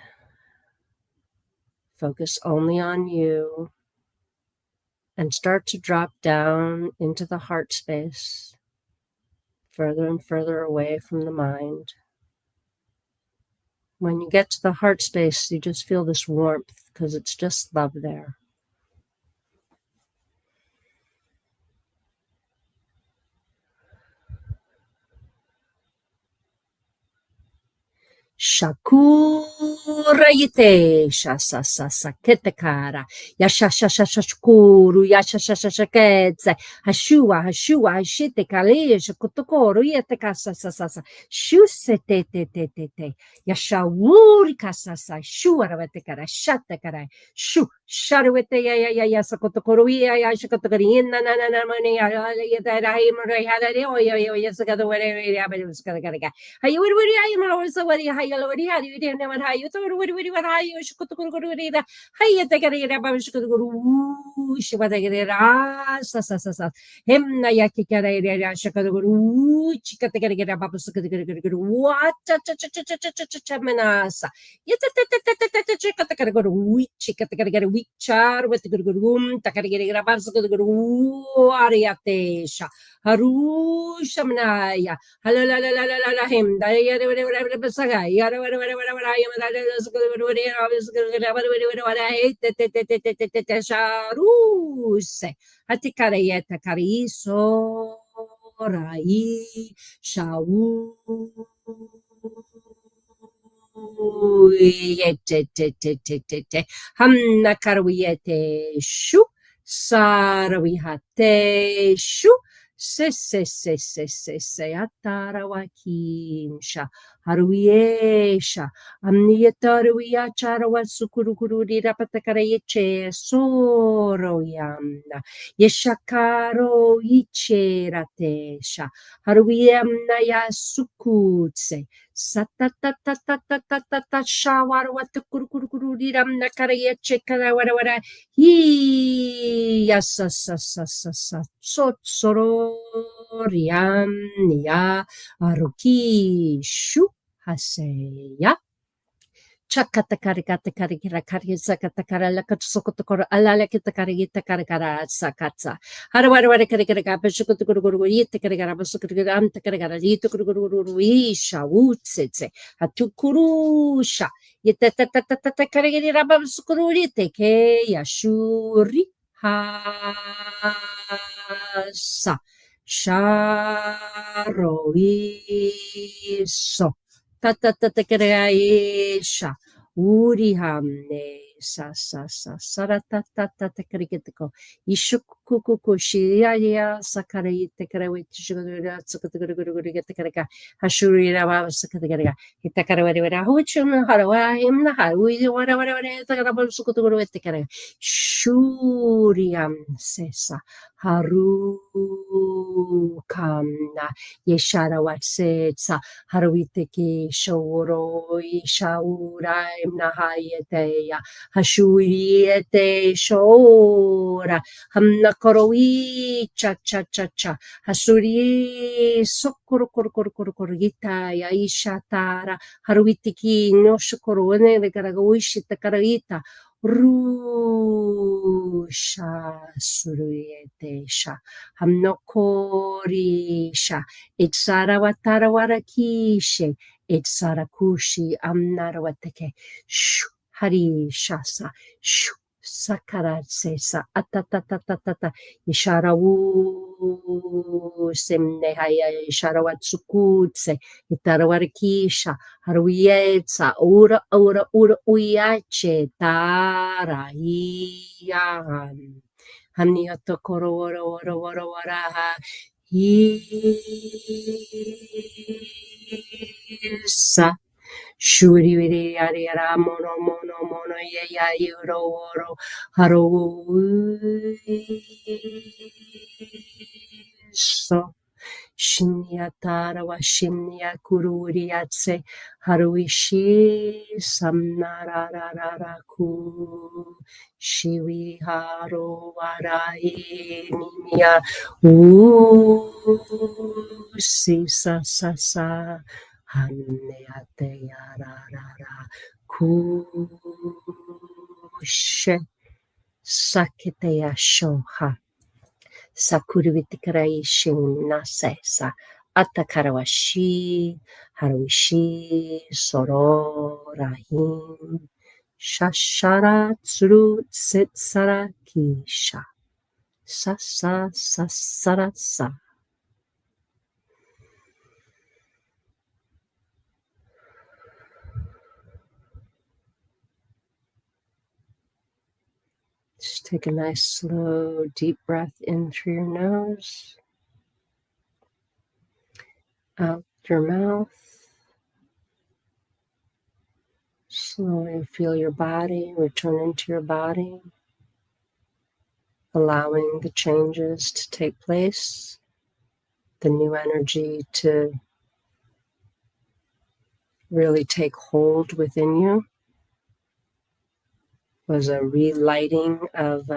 Speaker 1: Focus only on you and start to drop down into the heart space, further and further away from the mind. When you get to the heart space, you just feel this warmth because it's just love there. Shakur Urayite shasa sasa ketekara yashashashashkuru yashashashaketse hashua hashua hashite kale shakotokoro yetekasa sasa shusete te te te te yashawuri kasasa shuaravate kara shata kara shu sharawete ya sakotokoro ya shakotokori na mani ya ya rai mari hada ya sakado were ya ba sakada kara hayu wuri hayu malo so wari hayu wari hayu de na hayu to wuri hayu shakotokoro wuri da hayu te kara ya ba shakotokoro shibata kara sa hemna ya ki kara ya shakotokoro chikate kara ba shakotokoro wa cha cha cha cha cha cha cha cha menasa ya ta ta ta ta ta ta chikate kara chikate kara wichar with the takara ba shakotokoro ariate sha haru shamnaya halalalalalala him daya basaga yara sharuse hatikara yeta kariso rai shau hamna karwiyete shu sarawihate shu se atarawakinsha haruiesha amniyataruya charawa sukurukuri rapatakara yeche soro yamna yeshakaro icheratesha haruyamna ya sukutse satatatatatatatata shawar watukurukuriram nakara yeche kara wara Sororiam ya aruki shu haseya. Chakatakarikatakarikarakarya sakatakara lakatsokotokoro alalakitakarigita karakara sakatsa. Harawarwarakarikarakarapashukotokoro yitakarikarapasokarikara yitakarikuru isha wutsetse. Hatukurusha. Yitatatatatakarikarapasokoruru yiteke yashuri hasa. Sharoiso. Tatatatakaraisha. Urihamne. Saratatatakarigetiko. Ishukukuku. Shiriya sakarayitakarawitishugurira. Sakatakaragurigatakaraka. Hashurira sakatakaraka. Hitakarawara. Huchum harawahim nahawi. Warawara. Takarabasukutuguruetakara. Shuriam sesa. Haru kamna. Yeshara watsetsa. Harawiteki shoro ishaura imnahayeteya hashuriete shora hamnakoroi cha cha cha cha hasuri sokoro koro koro koro koro gitaya ishatara harawiteki no shokoro ne legaraga uishita karaita rusha suruyete sha hamnokorisha Itsara watara warakishe. Itsara kushi amnarawateke. Shu hari shasa. Shu sakara sesa. Atatatatata. Ishara wu semne haya. Ishara watsukutse. Itara warakisha. Haruyetsa. Ura uyache. Tara iyan. Hamniyoto koro wara Isa shuri viri yari yara mono ye ya yuro woro haru so shinyatara wa shinya kururi yatse haruishi samnararara ku shiwi haru warai niya si sa hanne ate yararara kushe sakete yashoha sakurivitikarai shinasesa atakarawashi haruishi sororahim shashara tsuru setsara kisha sa Just take a nice, slow, deep breath in through your nose, out your mouth. Slowly feel your body, return into your body, allowing the changes to take place, the new energy to really take hold within you. Was a relighting of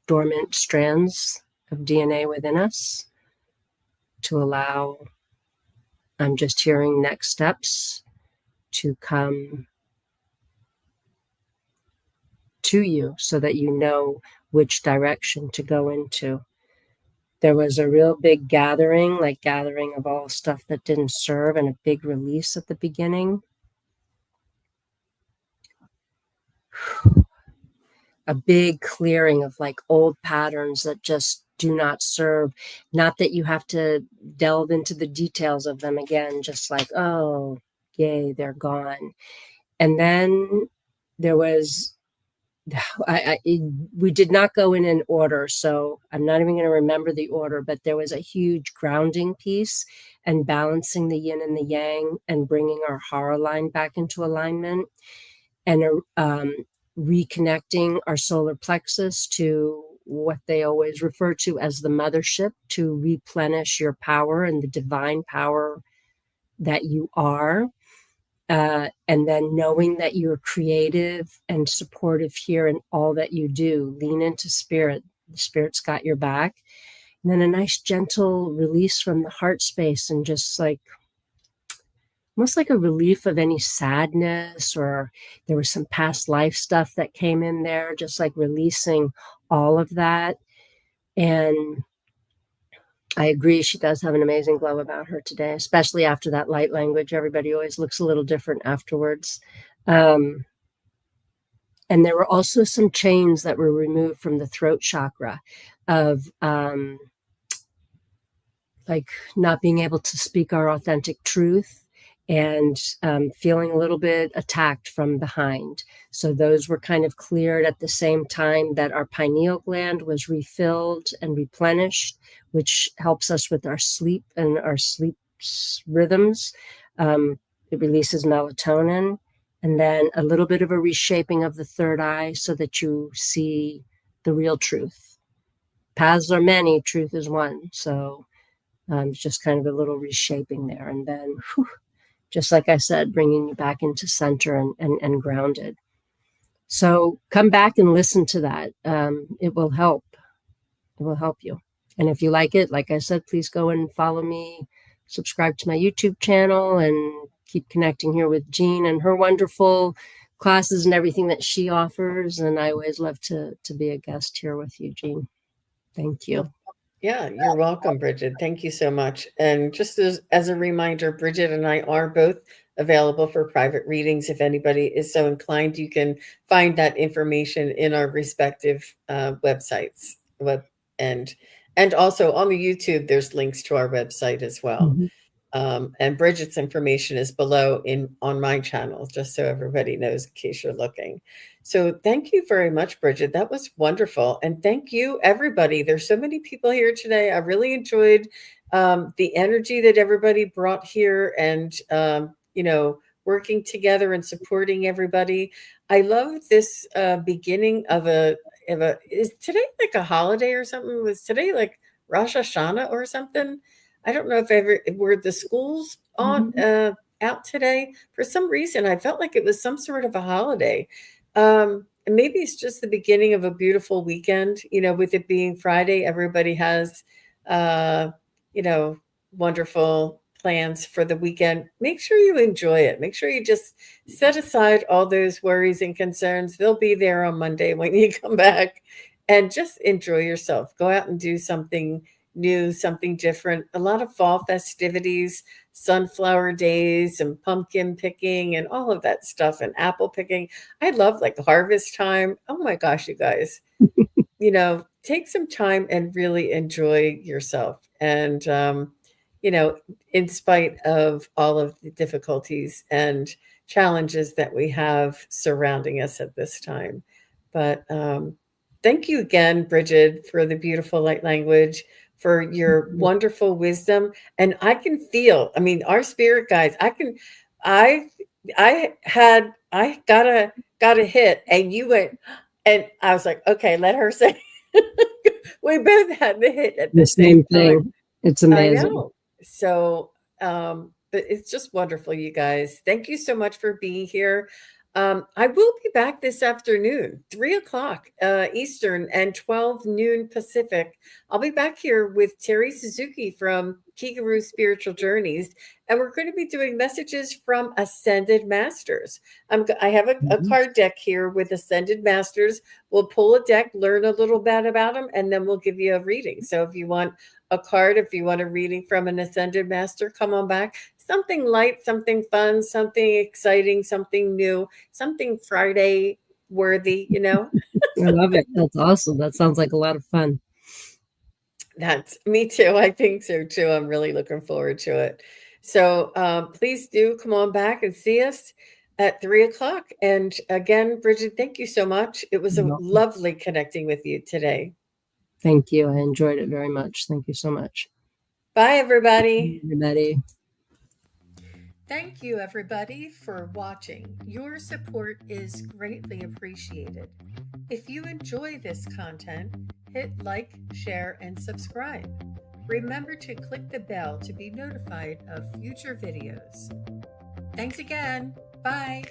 Speaker 1: dormant strands of DNA within us to allow, I'm just hearing next steps to come to you so that you know which direction to go into. There was a real big gathering of all stuff that didn't serve, and a big release at the beginning. A big clearing of like old patterns that just do not serve. Not that you have to delve into the details of them again, just like, oh, yay, they're gone. And then there was, we did not go in an order, so I'm not even going to remember the order, but there was a huge grounding piece and balancing the yin and the yang and bringing our hara line back into alignment, and reconnecting our solar plexus to what they always refer to as the mothership, to replenish your power and the divine power that you are. And then knowing that you're creative and supportive here in all that you do. Lean into spirit. The spirit's got your back. And then a nice gentle release from the heart space, and just like almost like a relief of any sadness, or there was some past life stuff that came in there, just like releasing all of that. And I agree, she does have an amazing glow about her today, especially after that light language. Everybody always looks a little different afterwards. And there were also some chains that were removed from the throat chakra of like not being able to speak our authentic truth, and feeling a little bit attacked from behind. So those were kind of cleared at the same time that our pineal gland was refilled and replenished, which helps us with our sleep and our sleep rhythms. It releases melatonin. And then a little bit of a reshaping of the third eye so that you see the real truth. Paths are many, truth is one. So just kind of a little reshaping there. And then, just like I said, bringing you back into center and grounded. So come back and listen to that. It will help. It will help you. And if you like it, like I said, please go and follow me, subscribe to my YouTube channel, and keep connecting here with Jean and her wonderful classes and everything that she offers. And I always love to be a guest here with you, Jean. Thank you.
Speaker 2: Yeah, you're welcome, Brigid. Thank you so much. And just as a reminder, Brigid and I are both available for private readings. If anybody is so inclined, you can find that information in our respective websites. And also on the YouTube, there's links to our website as well.
Speaker 1: Mhm.
Speaker 2: And Brigid's information is below on my channel, just so everybody knows in case you're looking. So thank you very much, Brigid. That was wonderful. And thank you, everybody. There's so many people here today. I really enjoyed the energy that everybody brought here, and, working together and supporting everybody. I love this beginning is today like a holiday or something? Was today like Rosh Hashanah or something? I don't know were the schools on out today. For some reason, I felt like it was some sort of a holiday. And maybe it's just the beginning of a beautiful weekend. With it being Friday, everybody has, uh, you know, wonderful plans for the weekend. Make sure you enjoy it. Make sure you just set aside all those worries and concerns. They'll be there on Monday when you come back, and just enjoy yourself. Go out and do something new, something different. A lot of fall festivities, sunflower days and pumpkin picking and all of that stuff, and apple picking. I love like harvest time. Oh my gosh, you guys, take some time and really enjoy yourself. And, in spite of all of the difficulties and challenges that we have surrounding us at this time. But Thank you again, Brigid, for the beautiful light language, for your
Speaker 1: Mhm.
Speaker 2: wonderful wisdom. And I can feel, I mean, our spirit guides, I, I got a hit and you went, and I was like, okay, let her say, we both had the hit at
Speaker 1: The
Speaker 2: the same
Speaker 1: same
Speaker 2: time.
Speaker 1: thing. It's
Speaker 2: I
Speaker 1: amazing.
Speaker 2: know. So, but it's just wonderful, you guys. Thank you so much for being here. I will be back this afternoon, 3 o'clock Eastern and 12 noon Pacific. I'll be back here with Terry Suzuki from Kigaru Spiritual Journeys, and we're going to be doing messages from Ascended Masters. I have a
Speaker 1: Mhm.
Speaker 2: card deck here with Ascended Masters. We'll pull a deck, learn a little bit about them, and then we'll give you a reading. So if you want a card, if you want a reading from an Ascended Master, come on back. Something light, something fun, something exciting, something new, something Friday worthy,
Speaker 1: I love it. That's awesome. That sounds like a lot of fun.
Speaker 2: That's me too. I think so too. I'm really looking forward to it. So please do come on back and see us at 3 o'clock. And again, Brigid, thank you so much. It was
Speaker 1: You're
Speaker 2: a
Speaker 1: welcome.
Speaker 2: lovely connecting with you today.
Speaker 1: Thank you. I enjoyed it very much. Thank you so much.
Speaker 2: Bye, everybody.
Speaker 1: Everybody.
Speaker 2: Thank you, everybody, for watching. Your support is greatly appreciated. If you enjoy this content, hit like, share, and subscribe. Remember to click the bell to be notified of future videos. Thanks again. Bye.